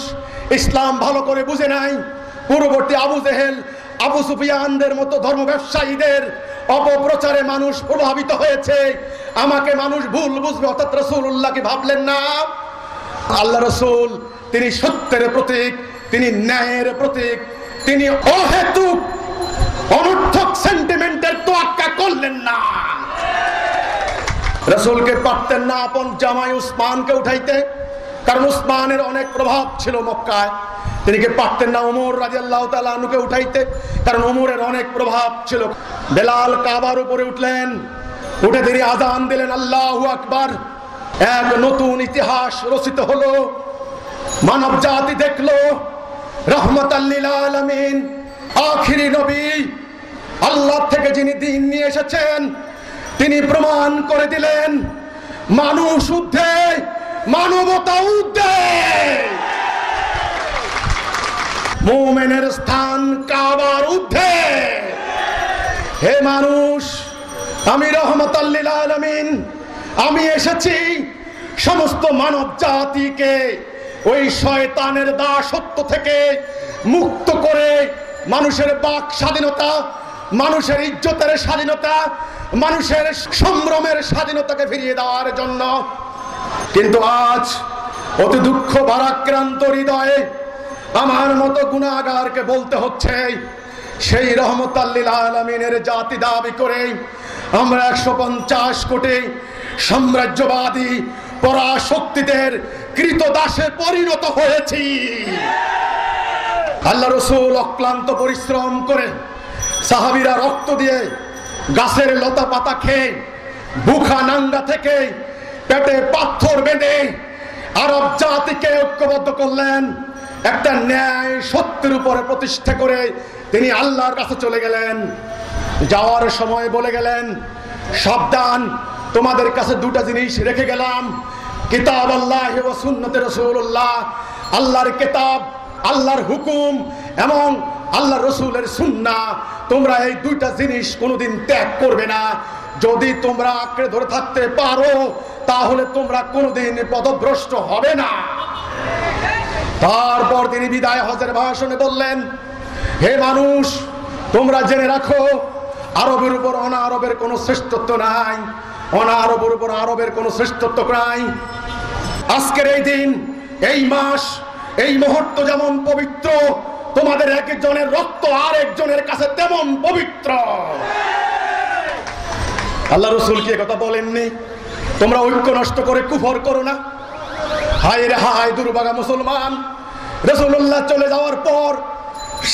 ইসলাম ভালো করে বুঝে নাই। পূর্ববর্তী আবু জেহেল, আবু সুফিয়ানদের মতো ধর্ম ব্যবসায়ীদের অপপ্রচারে মানুষ প্রভাবিত হয়েছে। আমাকে মানুষ ভুল বুঝবে, অর্থাৎ রাসূলুল্লাহকে ভাবলেন না। আল্লাহ রাসূল তিনি সত্যের প্রতীক, তিনি ন্যায়ের প্রতীক, তিনি অহেতুক অনর্থক সেন্টিমেন্টের তোয়াক্কা করলেন না। রাসূলকে পারতেন না আপন জামাই উসমানকে উঠাইতে, কারণ উসমানের অনেক প্রভাব ছিল মক্কায়। তিনি কে পারতেন না ওমর রাদিয়াল্লাহু তাআলা আনহুকে উঠাইতে, কারণ ওমরের অনেক প্রভাব ছিল। বেলাল কাবার উপরে উঠলেন, উঠে তিনি আযান দিলেন, আল্লাহু আকবার। এক নতুন ইতিহাস রচিত হলো, মানব জাতি দেখলো রাহমাতাল লিল আলামিন, আখিরি নবী, আল্লাহ থেকে যিনি দ্বীন নিয়ে এসেছেন, তিনি প্রমাণ করে দিলেন মানুষ ঊর্ধ্বে, মানবতা ঊর্ধ্বে। মুমিনের স্থান কাবার ঊর্ধ্বে। হে মানুষ, আমি রাহমাতাল লিল আলামিন, আমি এসেছি সমস্ত মানব জাতিকে ওই শয়তানের দাসত্ব থেকে মুক্ত করে মানুষের বাক স্বাধীনতা, মানুষের ইজ্জতের স্বাধীনতা, মানুষের সম্ভ্রমের স্বাধীনতাকে ফিরিয়ে দেওয়ার জন্য। কিন্তু আজ অতি দুঃখ ভারাক্রান্ত হৃদয়ে আমার মতো গুনাহগারকে বলতে হচ্ছে, সেই রহমতাল লিল আলামিনের জাতি দাবি করে আমরা 150 কোটি সাম্রাজ্যবাদী পরাশক্তিদের কৃতদাসে পরিণত হয়েছি। আল্লাহ রাসূল অক্লান্ত পরিশ্রম করে, সাহাবীরা রক্ত দিয়ে, গাছের লতা পাতা খেয়ে, বুখা নাঙ্গা থেকে পেটে পাথর বেঁধে আরব জাতিকে ঐক্যবদ্ধ করলেন। একটা ন্যায় সত্যের উপরে প্রতিষ্ঠা করে তিনি আল্লাহর কাছে চলে গেলেন। যাওয়ার সময় বলে গেলেন, সাবধান, তোমাদের কাছে দুটা জিনিস রেখে গেলাম, কিতাব আল্লাহ ওয়া সুন্নতে রাসূলুল্লাহ। আল্লাহর কিতাব, আল্লাহর হুকুম এবং আল্লাহর রাসূলের সুন্নাহ, তোমরা এই দুইটা জিনিস কোনোদিন ত্যাগ করবে না। যদি তোমরা আঁকড়ে ধরে থাকতে পারো, তাহলে তোমরা কোনোদিন পথভ্রষ্ট হবে না। তারপর তিনি বিদায় হজের ভাষণে বললেন, হে মানুষ, তোমরা জেনে রাখো, আরবের উপর অনারবের কোনো শ্রেষ্ঠত্ব নাই, অনারবের উপর আরবের কোনো শ্রেষ্ঠত্ব নাই। আজকের এই দিন, এই মাস, এই মুহূর্ত যেমন পবিত্র, তোমাদের একজনের রক্ত আর একজনের কাছে তেমন পবিত্র। আল্লাহ রাসূল কি কথা বলেননি, তোমরা ঐক্য নষ্ট করে কুফর করো না? হায় রে হায় দুর্ভাগা মুসলমান। রাসূলুল্লাহ চলে যাওয়ার পর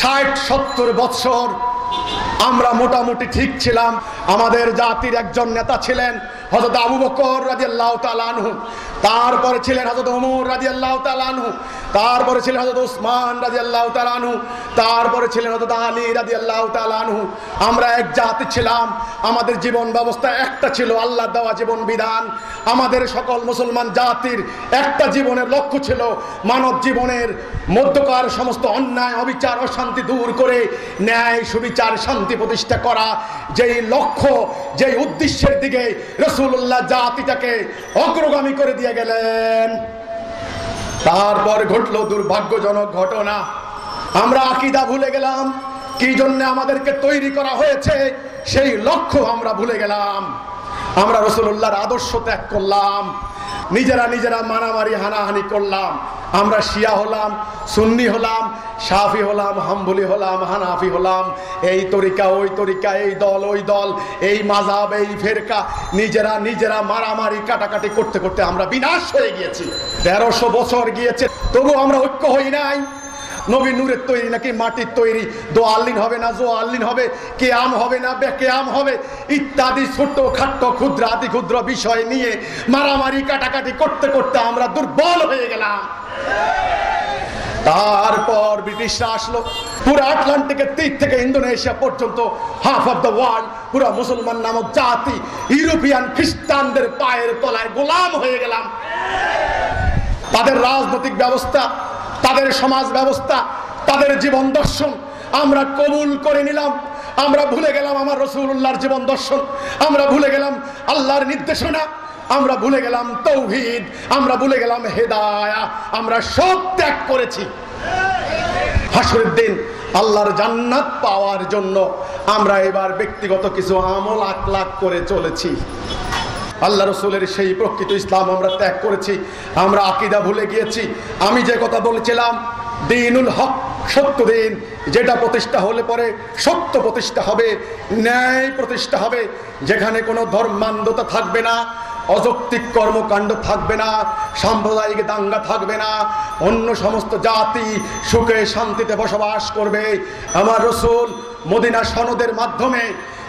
60-70 বৎসর আমরা মোটামুটি ঠিক ছিলাম। আমাদের জাতির একজন নেতা ছিলেন হযরত আবু বকর রাদিয়াল্লাহু তাআলা আনহু, তারপরে ছিলেন হযরত ওমর রাদিয়াল্লাহু তাআলা আনহু, তারপরে ছিলেন হযরত ওসমান রাদিয়াল্লাহু তাআলা আনহু, তারপরে ছিলেন হযরত আলী রাদিয়াল্লাহু তাআলা আনহু। আমরা এক জাতি ছিলাম, আমাদের জীবন ব্যবস্থা একটা ছিল, আল্লাহ দেওয়া জীবন বিধান। আমাদের সকল মুসলমান জাতির একটা জীবনের লক্ষ্য ছিল, মানব জীবনের মধ্যকার সমস্ত অন্যায়, অবিচার, অশান্তি দূর করে ন্যায়, সুবিচার, শান্তি প্রতিষ্ঠা করা। যেই লক্ষ্য, যেই উদ্দেশ্যের দিকে রাসূলুল্লাহ জাতিটাকে অগ্রগামী করে দিয়ে গেলেন। তারপর ঘটল দুর্ভাগ্যজনক ঘটনা। আমরা আকীদা ভুলে গেলাম, কি জন্য আমাদেরকে তৈরি করা হয়েছে সেই লক্ষ্য আমরা ভুলে গেলাম। আমরা রাসূলুল্লাহর আদর্শ ত্যাগ করলাম, নিজেরা মারামারি হানাহানি করলাম। আমরা শিয়া হলাম, সুন্নি হলাম, শাফি হলাম, হাম্বলি হলাম, হানাফি হলাম, এই তরিকা ওই তরিকা, এই দল ওই দল, এই মাযহাব এই ফেরকা, নিজেরা মারামারি কাটাকাটি করতে করতে আমরা বিনাশ হয়ে গিয়েছি। 1300 বছর গিয়েছে, তবু আমরা ঐক্য হই নাই। নবী নূরের তৈরি নাকি মাটির তৈরি, দো আল্লিন হবে না জো আল্লিন হবে, কেয়াম হবে না বেকেয়াম হবে, ইত্যাদি ছোট খাট্ট ক্ষুদ্র আতি ক্ষুদ্র বিষয় নিয়ে মারামারি কাটাকাটি করতে করতে আমরা দুর্বল হয়ে গেলাম। তারপর ব্রিটিশরা আসলো, পুরো আটলান্টিকের তীর থেকে ইন্দোনেশিয়া পর্যন্ত হাফ অফ দ্য ওয়ার্ল্ড পুরো মুসলমান নামক জাতি ইউরোপিয়ান খ্রিস্টানদের পায়ের তলায় গোলাম হয়ে গেলাম। তাদের রাজনৈতিক ব্যবস্থা, তাদের সমাজ ব্যবস্থা, তাদের জীবন দর্শন আমরা কবুল করে নিলাম। আমরা ভুলে গেলাম আমার রাসূলুল্লাহর জীবন দর্শন, আমরা ভুলে গেলাম আল্লাহর নির্দেশনা, আমরা ভুলে গেলাম তাওহীদ, আমরা ভুলে গেলাম হেদায়া, আমরা সব ত্যাগ করেছি। হাসরের দিন আল্লাহর জান্নাত পাওয়ার জন্য আমরা এবার ব্যক্তিগত কিছু আমল আখলাক করে চলেছি। আল্লাহ রসুলের সেই প্রকৃত ইসলাম আমরা ত্যাগ করেছি, আমরা আকীদা ভুলে গিয়েছি। আমি যে কথা বলেছিলাম, দ্বীনুল হক, সত্য দিন, যেটা প্রতিষ্ঠা হলে পরে সত্য প্রতিষ্ঠা হবে, ন্যায় প্রতিষ্ঠা হবে, যেখানে কোনো ধর্মান্ধতা থাকবে না, অযৌক্তিক কর্মকাণ্ড থাকবে না, সাম্প্রদায়িক দাঙ্গা থাকবে না, অন্য সমস্ত জাতি সুখে শান্তিতে বসবাস করবে। আমার রসুল মদিনা সনদের মাধ্যমে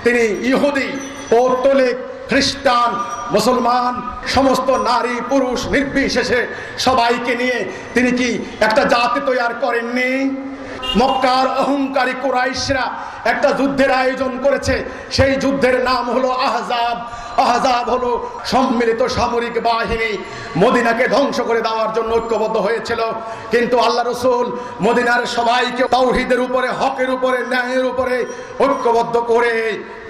তিনি ইহুদি, পৌত্তলিক, খ্রিস্টান, মুসলমান সমস্ত নারী পুরুষ নির্বিশেষে সবাইকে নিয়ে তিনি কি একটা জাতি তৈরি করেননি? মক্কার অহংকারী কুরাইশরা একটা যুদ্ধের আয়োজন করেছে, সেই যুদ্ধের নাম হলো আহজাব। আহজাব হলো সম্মিলিত সামরিক বাহিনী, মদিনাকে ধ্বংস করে দেওয়ার জন্য ঐক্যবদ্ধ হয়েছিল। কিন্তু আল্লাহ রসুল মদিনার সবাইকে তাওহীদের উপরে, হকের উপরে, ন্যায়ের উপরে ঐক্যবদ্ধ করে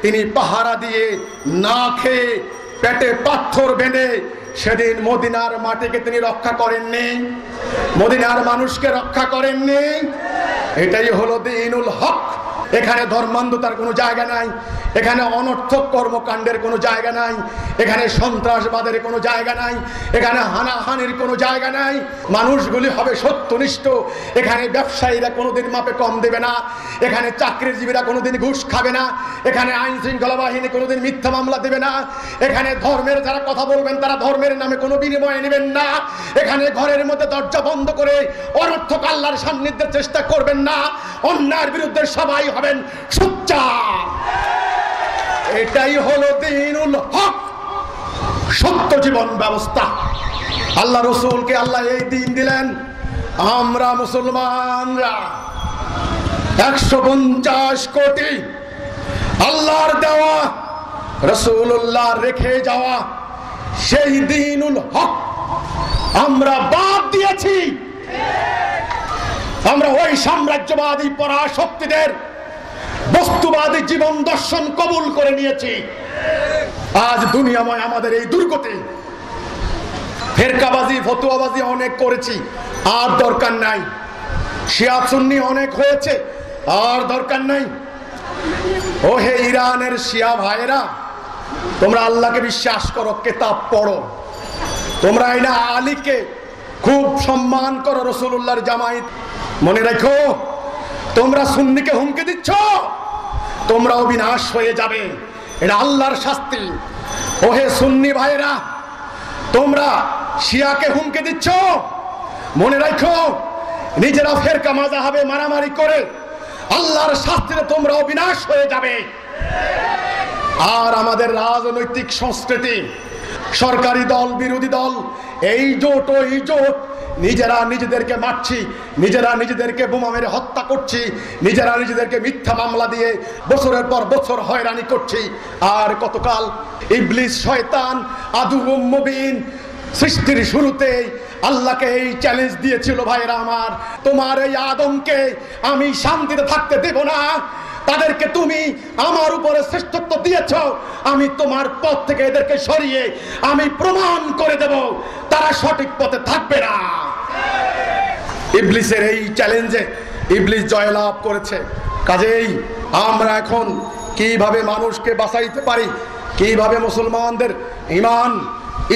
তিনি পাহারা দিয়ে না খেয়ে পেটে পাথর বেঁধে সেদিন মদিনার মাটিকে তিনি রক্ষা করেননি, মদিনার মানুষকে রক্ষা করেননি। এটাই হলো দ্বীনুল হক। এখানে ধর্মান্ধতার কোনো জায়গা নাই, এখানে অনর্থক কর্মকাণ্ডের কোনো জায়গা নাই, এখানে সন্ত্রাসবাদের কোনো জায়গা নাই, এখানে হানাহানির কোনো জায়গা নাই। মানুষগুলি হবে সত্যনিষ্ঠ, এখানে ব্যবসায়ীরা কোনোদিন মাপে কম দেবে না, এখানে চাকরিজীবীরা কোনোদিন ঘুষ খাবে না, এখানে আইন শৃঙ্খলা বাহিনী কোনোদিন মিথ্যা মামলা দেবে না, এখানে ধর্মের যারা কথা বলবেন তারা ধর্মের নামে কোনো বিনিময় নেবেন না, এখানে ঘরের মধ্যে দরজা বন্ধ করে অনর্থক আল্লাহর সান্নিধ্যের চেষ্টা করবেন না, অন্যায়ের বিরুদ্ধে সবাই হবেন সোচ্চার। এটাই হলো দ্বীনুল হক, সত্য জীবন ব্যবস্থা। আল্লাহ রসুলকে আল্লাহ এই দিন দিলেন, আমরা মুসলমানরা 150 কোটি আল্লাহর দেওয়া, রাসূলুল্লাহ রেখে যাওয়া সেই দ্বীনুল হক আমরা বাদ দিয়েছি। আমরা ওই সাম্রাজ্যবাদী পরাশক্তিদের বস্তুবাদী জীবন দর্শন কবুল করে নিয়েছি। আজ দুনিয়াময় আমাদের এই দুর্গতি। ফেরকাবাজি ফতুয়াবাজি অনেক করেছি, আর দরকার নাই। শিয়া সুন্নি অনেক হয়েছে, আর দরকার নাই। ও হে ইরানের শিয়া ভাইয়েরা, তোমরা আল্লাহকে বিশ্বাস করো, কিতাব পড়ো, তোমরা এই না আলীকে খুব সম্মান করো, রাসূলুল্লাহর জামাইত মনে রাখো। তোমরা সুন্নিকে হুমকি দিচ্ছ, তোমরাও বিনাশ হয়ে যাবে, এটা আল্লাহর শাস্তি। ওহে সুন্নি ভাইরা, তোমরা শিয়াকে হুমকি দিচ্ছ, মনে রাখো নিজেরা ফেরকা মাযহাবে মারামারি করে আল্লাহর শাস্তিতে তোমরাও বিনাশ হয়ে যাবে। আর আমাদের রাজনৈতিক সংস্কৃতি, সরকারি দল বিরোধী দল, এই জোট ওই জোট, নিজেরা নিজেদেরকে মারছি, নিজেরা নিজেদেরকে বোমা মেরে হত্যা করছি, নিজেরা নিজেদেরকে মিথ্যা মামলা দিয়ে বছরের পর বছর হয়রানি করছি। আর কতকাল ইবলিস শয়তান আদুউম মুবিন সৃষ্টির শুরুতেই আল্লাহকে এই চ্যালেঞ্জ দিয়েছিল, ভাইরা আমার, তোমার এই আদমকে আমি শান্তিতে থাকতে দেব না, তাদেরকে তুমি আমার উপরে শ্রেষ্ঠত্ব দিয়েছ, আমি তোমার পথ থেকে এদেরকে সরিয়ে আমি প্রমাণ করে দেব তারা সঠিক পথে থাকবে না। ইবলিসের এই চ্যালেঞ্জে ইবলিস জয়লাভ করেছে। কাজেই আমরা এখন কিভাবে মানুষকে বাঁচাইতে পারি, কিভাবে মুসলমানদের ঈমান,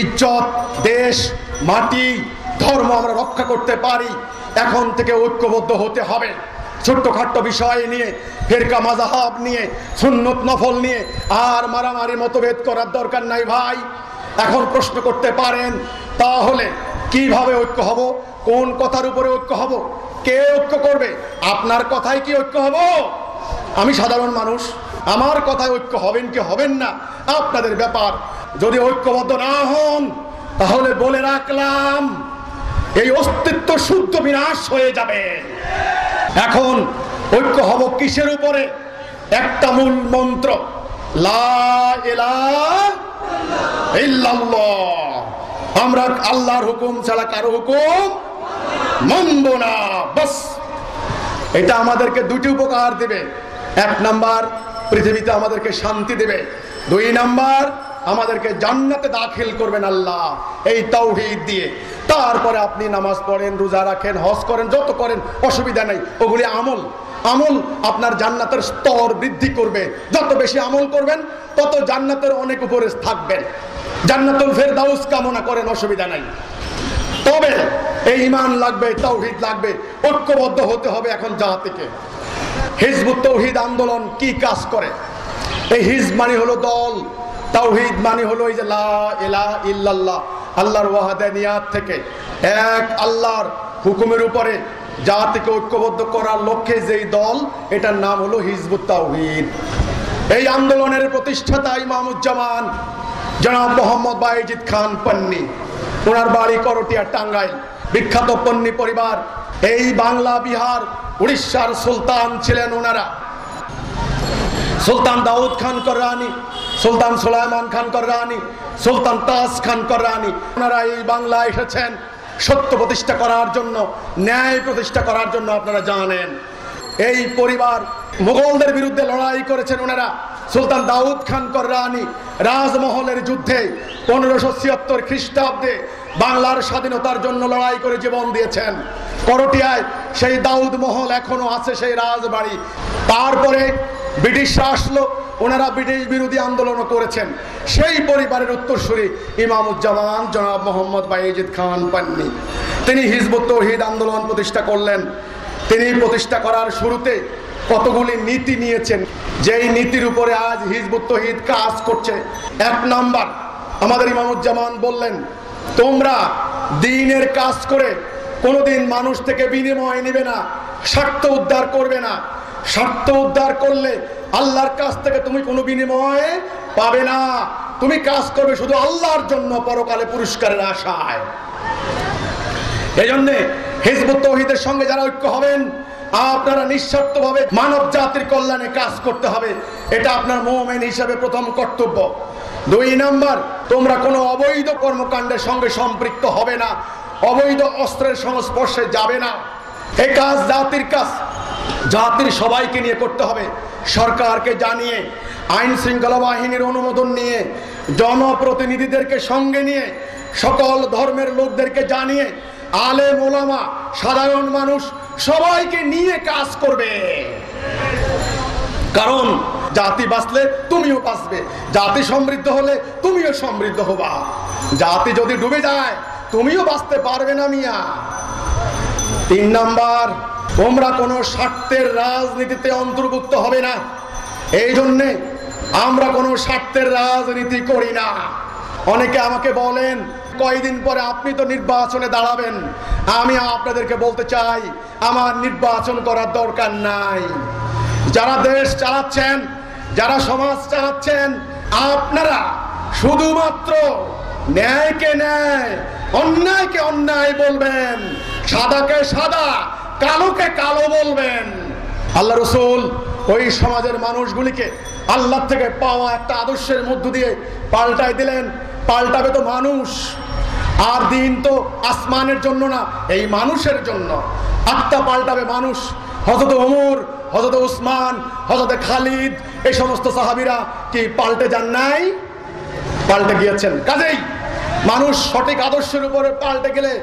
ইজ্জত, দেশ, মাটি, ধর্ম আমরা রক্ষা করতে পারি, এখন থেকে ঐক্যবদ্ধ হতে হবে। ছোট্টখাট্ট বিষয় নিয়ে, ফিরকা মাযহাব নিয়ে, সুন্নত নফল নিয়ে আর মারামারি মতভেদ করার দরকার নাই ভাই। এখন প্রশ্ন করতে পারেন, তাহলে কিভাবে ঐক্য হব, কোন কথার উপরে ঐক্য হব, কে ঐক্য করবে? আপনার কথায় কি ঐক্য হব? আমি সাধারণ মানুষ, আমার কথায় ঐক্য হবেন কি হবেন না আপনাদের ব্যাপার। যদি ঐক্যবদ্ধ না হন তাহলে বলে রাখলাম এই অস্তিত্ব শুদ্ধ বিনাশ হয়ে যাবে। এখন ঐক্য হব কিসের উপরে? একটা মূল মন্ত্র, লা ইলাহা ইল্লাল্লাহ। আমরা আল্লাহর হুকুম ছাড়া কারো হুকুম মানব না, বাস। এটা আমাদেরকে দুটি উপকার দেবে। এক নাম্বার, পৃথিবীতে আমাদেরকে শান্তি দেবে। দুই নাম্বার, আমাদেরকে জান্নাতে দাখিল করবেন আল্লাহ এই তাওহীদ দিয়ে। তারপরে আপনি নামাজ পড়েন, রোজা রাখেন, হজ করেন, যত করেন অসুবিধা নেই, ওগুলি আমল। আমল আপনার জান্নাতের স্তর বৃদ্ধি করবে। যত বেশি আমল করবেন তত জান্নাতের অনেক উপরে থাকবেন। জান্নাতুল ফেরদাউস কামনা করেন, অসুবিধা নাই। তবে এই ঈমান লাগবে, তাওহীদ লাগবে, ঐক্যবদ্ধ হতে হবে। এখন জাতিকে হিজবুত তাওহীদ আন্দোলন কি কাজ করে? এই হিজব মানে হলো দল, তাওহীদ মানে হলো এই যে লা ইলাহা ইল্লাল্লাহ, আল্লাহর ওয়াহদানিয়াত থেকে এক আল্লাহর হুকুমের উপরে জাতিকে ঐক্যবদ্ধ করার লক্ষ্যে যেই দল, এটার নাম হলো হিজবুত তাওহীদ। এই আন্দোলনের প্রতিষ্ঠাতা ইমামুজ্জামান জনাব মোহাম্মদ বায়েজিদ খান পন্নী, ওনার বাড়ি করটিয়া, টাঙ্গাইল। বিখ্যাত পন্নী পরিবার। এই বাংলা, বিহার, উড়িষ্যার সুলতান ছিলেন ওনারা। সুলতান দাউদ খান কররানী, সুলতান সুলাইমান খান কররানী, সুলতান তাজ খান কররানী, ওনারা এই বাংলা এসেছেন সত্য প্রতিষ্ঠা করার জন্য, ন্যায় প্রতিষ্ঠা করার জন্য। আপনারা জানেন এই পরিবার মুঘলদের বিরুদ্ধে লড়াই করেছেন ওনারা। সুলতান দাউদ খান কররানী রাজমহলের যুদ্ধে 1576 খ্রিস্টাব্দে বাংলার স্বাধীনতার জন্য লড়াই করে জীবন দিয়েছেন। করটিয়ায় সেই দাউদ মহল এখনো আছে, সেই রাজবাড়ি। তারপরে ব্রিটিশরা আসলো, ওনারা ব্রিটিশ বিরোধী আন্দোলনও করেছেন। সেই পরিবারের উত্তরসূরি ইমামুজ্জামান জনাব মোহাম্মদ বায়েজিদ খান পন্নী, তিনি হিজবুত তাওহীদ আন্দোলন প্রতিষ্ঠা করলেন। তিনি প্রতিষ্ঠা করার শুরুতে কতগুলি নীতি নিয়েছেন, যেই নীতির উপরে আজ হিজবুত তাওহীদ কাজ করছে। এক নাম্বার, আমাদের ইমামুজ্জামান বললেন, তোমরা দ্বীনের কাজ করে কোনোদিন মানুষ থেকে বিনিময় নেবে না, স্বার্থ উদ্ধার করবে না। স্বার্থ উদ্ধার করলে আল্লাহর কাছ থেকে তুমি কোনো বিনিময় পাবে না। তুমি কাজ করবে শুধু আল্লাহর জন্য, পরকালে পুরস্কারের আশায়। এই জন্যে হিজবুত তাওহীদের সঙ্গে যারা ঐক্য হবেন, আপনারা নিঃস্বার্থভাবে মানব জাতির কল্যাণে কাজ করতে হবে। এটা আপনার মুমিন হিসেবে প্রথম কর্তব্য। দুই নাম্বার, তোমরা কোনো অবৈধ কর্মকাণ্ডের সঙ্গে সম্পৃক্ত হবে না, অবৈধ অস্ত্রের সংস্পর্শে যাবে না। এই কাজ জাতির কাজ, জাতির সবাইকে নিয়ে করতে হবে। সরকারকে জানিয়ে, আইন শৃঙ্খলা বাহিনীর অনুমোদন নিয়ে, জনপ্রতিনিধিদেরকে সঙ্গে নিয়ে, সকল ধর্মের লোকদেরকে জানিয়ে, আলেম ওলামা, সাধারণ মানুষ সবাইকে নিয়ে কাজ করবে। কারণ জাতি বাঁচলে তুমিও বাঁচবে, জাতি সমৃদ্ধ হলে তুমিও সমৃদ্ধ হবা। জাতি যদি ডুবে যায় তুমিও বাঁচতে পারবে না মিয়া। তিন নাম্বার, তোমরা কোনো স্বার্থের রাজনীতিতে অন্তর্ভুক্ত হবে না। এই জন্যে আমরা কোনো স্বার্থের রাজনীতি করি না। অনেকে আমাকে বলেন, কয়দিন পরে আপনি তো নির্বাচনে দাঁড়াবেন। আমি আপনাদেরকে বলতে চাই, আমার নির্বাচন করার দরকার নাই। যারা দেশ চালাচ্ছেন, যারা সমাজ চালাচ্ছেন, আপনারা শুধুমাত্র ন্যায়কে ন্যায়, অন্যায়কে অন্যায় বলবেন, সাদাকে সাদা, কালোকে কালো বলবেন। আল্লাহ রাসূল ওই সমাজের মানুষগুলিকে আল্লাহ থেকে পাওয়া একটা আদর্শের মধ্য দিয়ে পাল্টাই দিলেন। পাল্টাবে তো মানুষ, আর দিন তো আসমানের জন্য না, এই মানুষের জন্য। আত্মা পাল্টাবে মানুষ। হযরত ওমর, হযরত উসমান, হযরত খালিদ, এই সমস্ত সাহাবীরা কি পাল্টে যান নাই? পাল্টে গিয়েছেন। কাজেই মানুষ সঠিক আদর্শের উপরে পাল্টে গেলে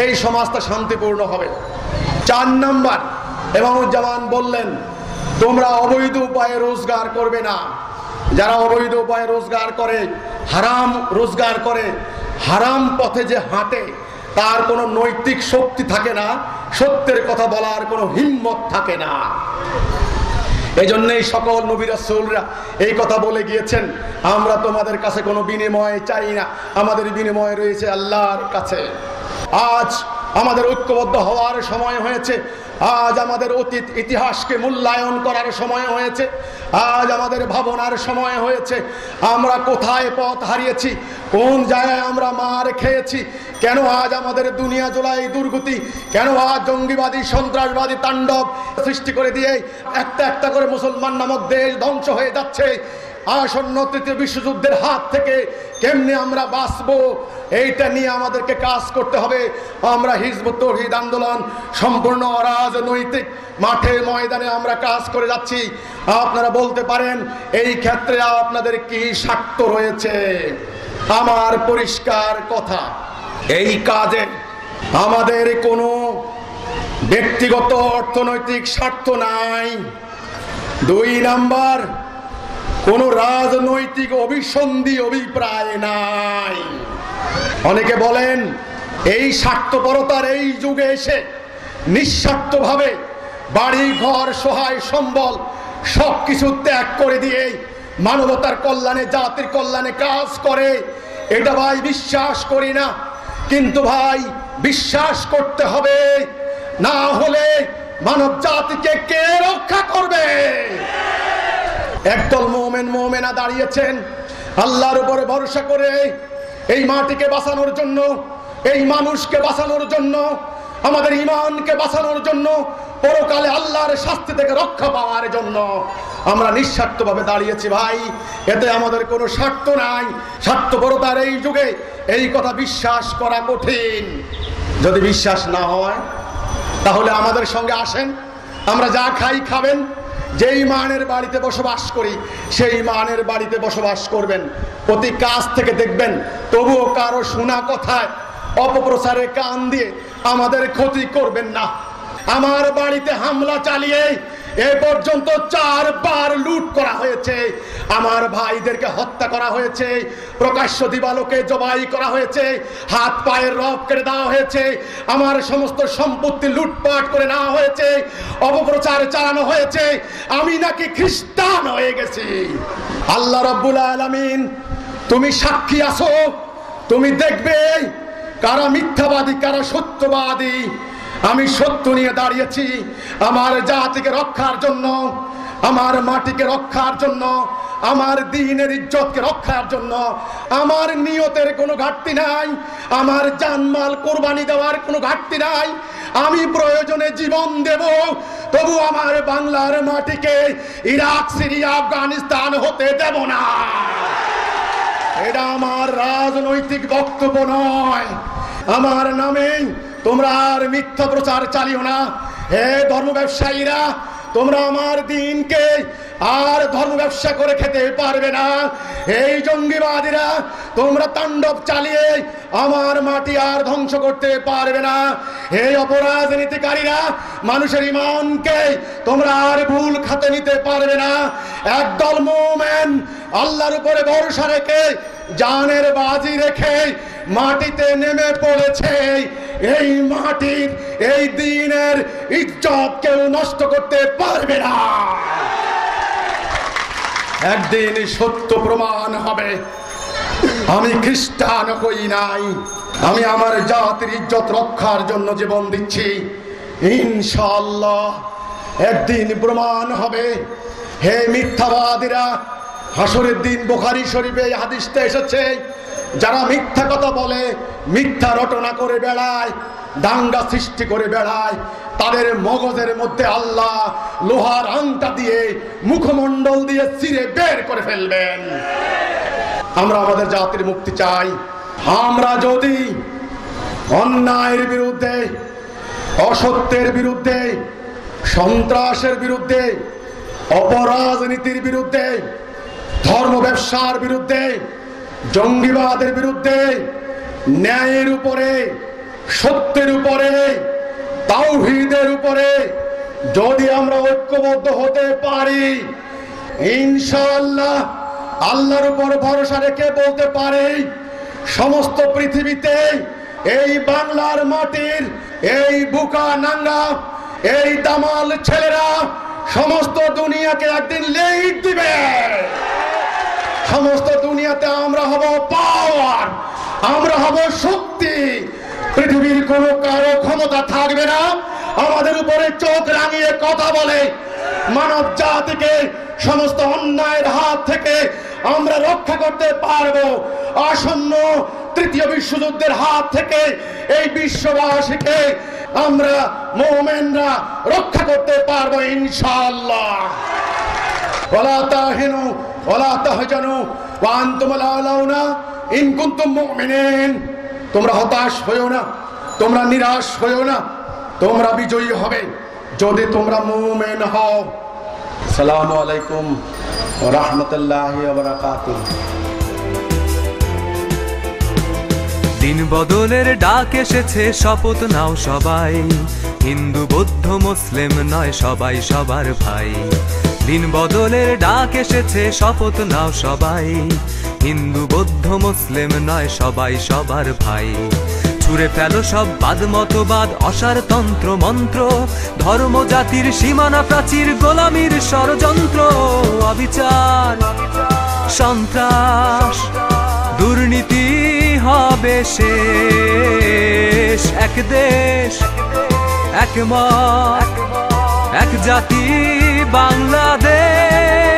এই সমাজটা শান্তিপূর্ণ হবে। 4 নাম্বার, ইমামুজ্জামান বললেন, তোমরা অবৈধ উপায়ে রোজগার করবে না। যারা অবৈধ উপায়ে রোজগার করে, হারাম রোজগার করে, হারাম পথে যে হাঁটে, তার কোনো নৈতিক শক্তি থাকে না, সত্যের কথা বলার কোনো হিম্মত থাকে না। এই জন্যই সকল নবী রাসূলরা এই কথা বলে গিয়েছেন, আমরা তোমাদের কাছে কোনো বিনিময় চাই না, আমাদের বিনিময় রয়েছে আল্লাহর কাছে। আজ আমাদের ঐক্যবদ্ধ হওয়ার সময় হয়েছে, আজ আমাদের অতীত ইতিহাসকে মূল্যায়ন করার সময় হয়েছে, আজ আমাদের ভাবনার সময় হয়েছে। আমরা কোথায় পথ হারিয়েছি, কোন জায়গায় আমরা মার খেয়েছি, কেন আজ আমাদের দুনিয়া জোড়ায় দুর্গতি, কেন আজ জঙ্গিবাদী সন্ত্রাসবাদী তাণ্ডব সৃষ্টি করে দিয়ে একটা একটা করে মুসলমান নামক দেশ ধ্বংস হয়ে যাচ্ছে। আসন্ন তৃতীয় বিশ্বযুদ্ধের হাত থেকে কেমনে আমরা বাঁচবো, এইটা নিয়ে আমাদেরকে কাজ করতে হবে। আমরা হিজবুত তৌহিদ আন্দোলন সম্পূর্ণ অরাজনৈতিক মাঠে ময়দানে আমরা কাজ করে যাচ্ছি। আপনারা বলতে পারেন এই ক্ষেত্রে আপনাদের কি স্বার্থ রয়েছে? আমার পরিষ্কার কথা, এই কাজে আমাদের কোনো ব্যক্তিগত অর্থনৈতিক স্বার্থ নাই। 2 নাম্বার, কোনো রাজনৈতিক অভিসন্ধি অভিপ্রায় নাই। অনেকে বলেন এই স্বার্থপরতার এই যুগে এসে নিঃস্বার্থভাবে বাড়ি ঘর সহায় সম্বল সবকিছু ত্যাগ করে দিয়ে মানবতার কল্যাণে জাতির কল্যাণে কাজ করে, এটা ভাই বিশ্বাস করি না। কিন্তু ভাই বিশ্বাস করতে হবে, না হলে মানব জাতিকে কে রক্ষা করবে? একদল মুমিন মুমিনা দাঁড়িয়েছেন আল্লাহর উপরে ভরসা করে, এই মাটিকে বাঁচানোর জন্য, এই মানুষকে বাঁচানোর জন্য, আমাদের ঈমানকে বাঁচানোর জন্য, পরকালে আল্লাহর শাস্তি থেকে রক্ষা পাওয়ার জন্য আমরা নিঃস্বার্থভাবে দাঁড়িয়েছি ভাই। এতে আমাদের কোনো স্বার্থ নাই। স্বার্থপরতার এই যুগে এই কথা বিশ্বাস করা কঠিন। যদি বিশ্বাস না হয় তাহলে আমাদের সঙ্গে আসেন, আমরা যা খাই খাবেন, যেই মানের বাড়িতে বসবাস করি সেই মানের বাড়িতে বসবাস করবেন। প্রতি কাজ থেকে দেখবেন তবুও কারো শোনা কথায় অপপ্রচারে কান দিয়ে আমাদের ক্ষতি করবেন না। আমার বাড়িতে হামলা চালিয়ে এ পর্যন্ত 4 বার লুট করা হয়েছে, আমার ভাইদেরকে হত্যা করা হয়েছে, প্রকাশ্য দিবালোকে জবাই করা হয়েছে, হাত পায়ের রক কেটে দেওয়া হয়েছে, আমার সমস্ত সম্পত্তি লুটপাট করে নেওয়া হয়েছে, অপপ্রচার চালানো হয়েছে আমি নাকি খ্রিস্টান হয়ে গেছি। আল্লাহ রাব্বুল আলামিন তুমি সাক্ষী আছো, তুমি দেখবে কারা মিথ্যাবাদী কারা সত্যবাদী। আমি সত্য নিয়ে দাঁড়িয়েছি, আমার জাতিকে রক্ষার জন্য, আমার মাটিকে রক্ষার জন্য, আমার দ্বীনের ইজ্জতকে রক্ষার জন্য। আমার নিয়তের কোনো ঘাটতি নাই, আমার জানমাল কোরবানি দেওয়ার কোনো ঘাটতি নাই। আমি প্রয়োজনে জীবন দেব, তবু আমার বাংলার মাটিকে ইরাক সিরিয়া আফগানিস্তান হতে দেব না। এটা আমার রাজনৈতিক বক্তব্য নয়। আমার নামে তোমরা আর মিথ্যা প্রচার চালিও না। হে ধর্ম ব্যবসায়ীরা, তোমরা আমার দিনকে আর ধর্ম ব্যবসা করে খেতে পারবে না। এই জঙ্গিবাদীরা তোমরা তাণ্ডব চালিয়ে আমার মাটি আর ধ্বংস করতে পারবে না। এই অপরাজনীতিকারীরা মানুষের ঈমানকে তোমরা আর ভুল খাতে নিতে পারবে না। একদল মুমিন আল্লাহর উপরে ভরসা রেখে জানের বাজি রেখে মাটিতে নেমে পড়েছে। এই মাটির এই দ্বীনের ইজ্জত কেউ নষ্ট করতে পারবে না। একদিন সত্য প্রমাণ হবে আমি খ্রিস্টান হই নাই, আমি আমার জাতির ইজ্জত রক্ষার জন্য জীবন দিচ্ছি। ইনশাআল্লাহ একদিন প্রমাণ হবে। হে মিথ্যাবাদীরা, হাসরের দিন বুখারী শরীফে এই হাদিসটা এসেছে, যারা মিথ্যা কথা বলে, মিথ্যা রটনা করে বেড়ায়, দাঙ্গা সৃষ্টি করে বেড়ায়, তাদের মগজের মধ্যে আল্লাহ লোহার আংটা দিয়ে মুখমণ্ডল দিয়ে চিরে বের করে ফেলবেন। আমরা আমাদের জাতির মুক্তি চাই। আমরা যদি অন্যায়ের বিরুদ্ধে, অসত্যের বিরুদ্ধে, সন্ত্রাসের বিরুদ্ধে, অপরাজনীতির বিরুদ্ধে, ধর্ম ব্যবসার বিরুদ্ধে, জঙ্গিবাদের বিরুদ্ধে, ন্যায়ের উপরে, সত্যের উপরে, তাওহীদের উপরে, যদি আমরা ঐক্যবদ্ধ হতে পারি, ইনশাআল্লাহ আল্লাহর উপর ভরসা রেখে বলতে পারি, সমস্ত পৃথিবীতে এই বাংলার মাটির এই বুকা নাঙ্গা এই দামাল ছেলেরা সমস্ত দুনিয়াকে একদিন লিড দিবে। সমস্ত দুনিয়াতে আমরা হব পাওয়ার, আমরা হব শক্তি। পৃথিবীর কোনো কারো ক্ষমতা থাকবে না আমাদের উপরে চোখ রাঙিয়ে কথা বলে। মানব জাতিকে সমস্ত অন্যায়ের হাত থেকে আমরা রক্ষা করতে পারবো। আসন্ন তৃতীয় বিশ্বযুদ্ধের হাত থেকে এই বিশ্ববাসীকে আমরা মুমিনরা রক্ষা করতে পারবো ইনশাআল্লাহ। ওয়ালা তাহিনু ওয়ালা তাহজানু ওয়া আনতুমুল আলাউনা ইন কুনতুম মুমিনিন। তোমরা হতাশ হইও না, তোমরা নিরাশ হইও না, তোমরা বিজয়ী হবে যদি তোমরা মুমিন হও। আসসালামু আলাইকুম ওয়া রাহমাতুল্লাহি ওয়া বারাকাতুহু। দিন বদলের ডাক এসেছে, শপথ নাও সবাই, হিন্দু বৌদ্ধ মুসলিম নয় সবাই সবার ভাই। দিন বদলের ডাক এসেছে, শপথ নাও সবাই, হিন্দু বৌদ্ধ মুসলিম নয় সবাই সবার ভাই। ছুঁড়ে ফেলো সব বাদ মতবাদ, অসার তন্ত্র মন্ত্র, ধর্ম জাতির সীমানা প্রাচীর, গোলামীর ষড়যন্ত্র, অবিচার সন্ত্রাস দুর্নীতি হবে শেষ। এক দেশ এক মত এক জাতি বাংলাদেশ।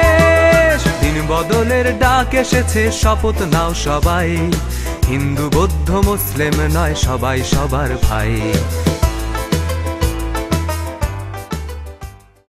দিন বদলের ডাক এসেছে, শপথ নাও সবাই, হিন্দু বৌদ্ধ মুসলিম নয় সবাই সবার ভাই।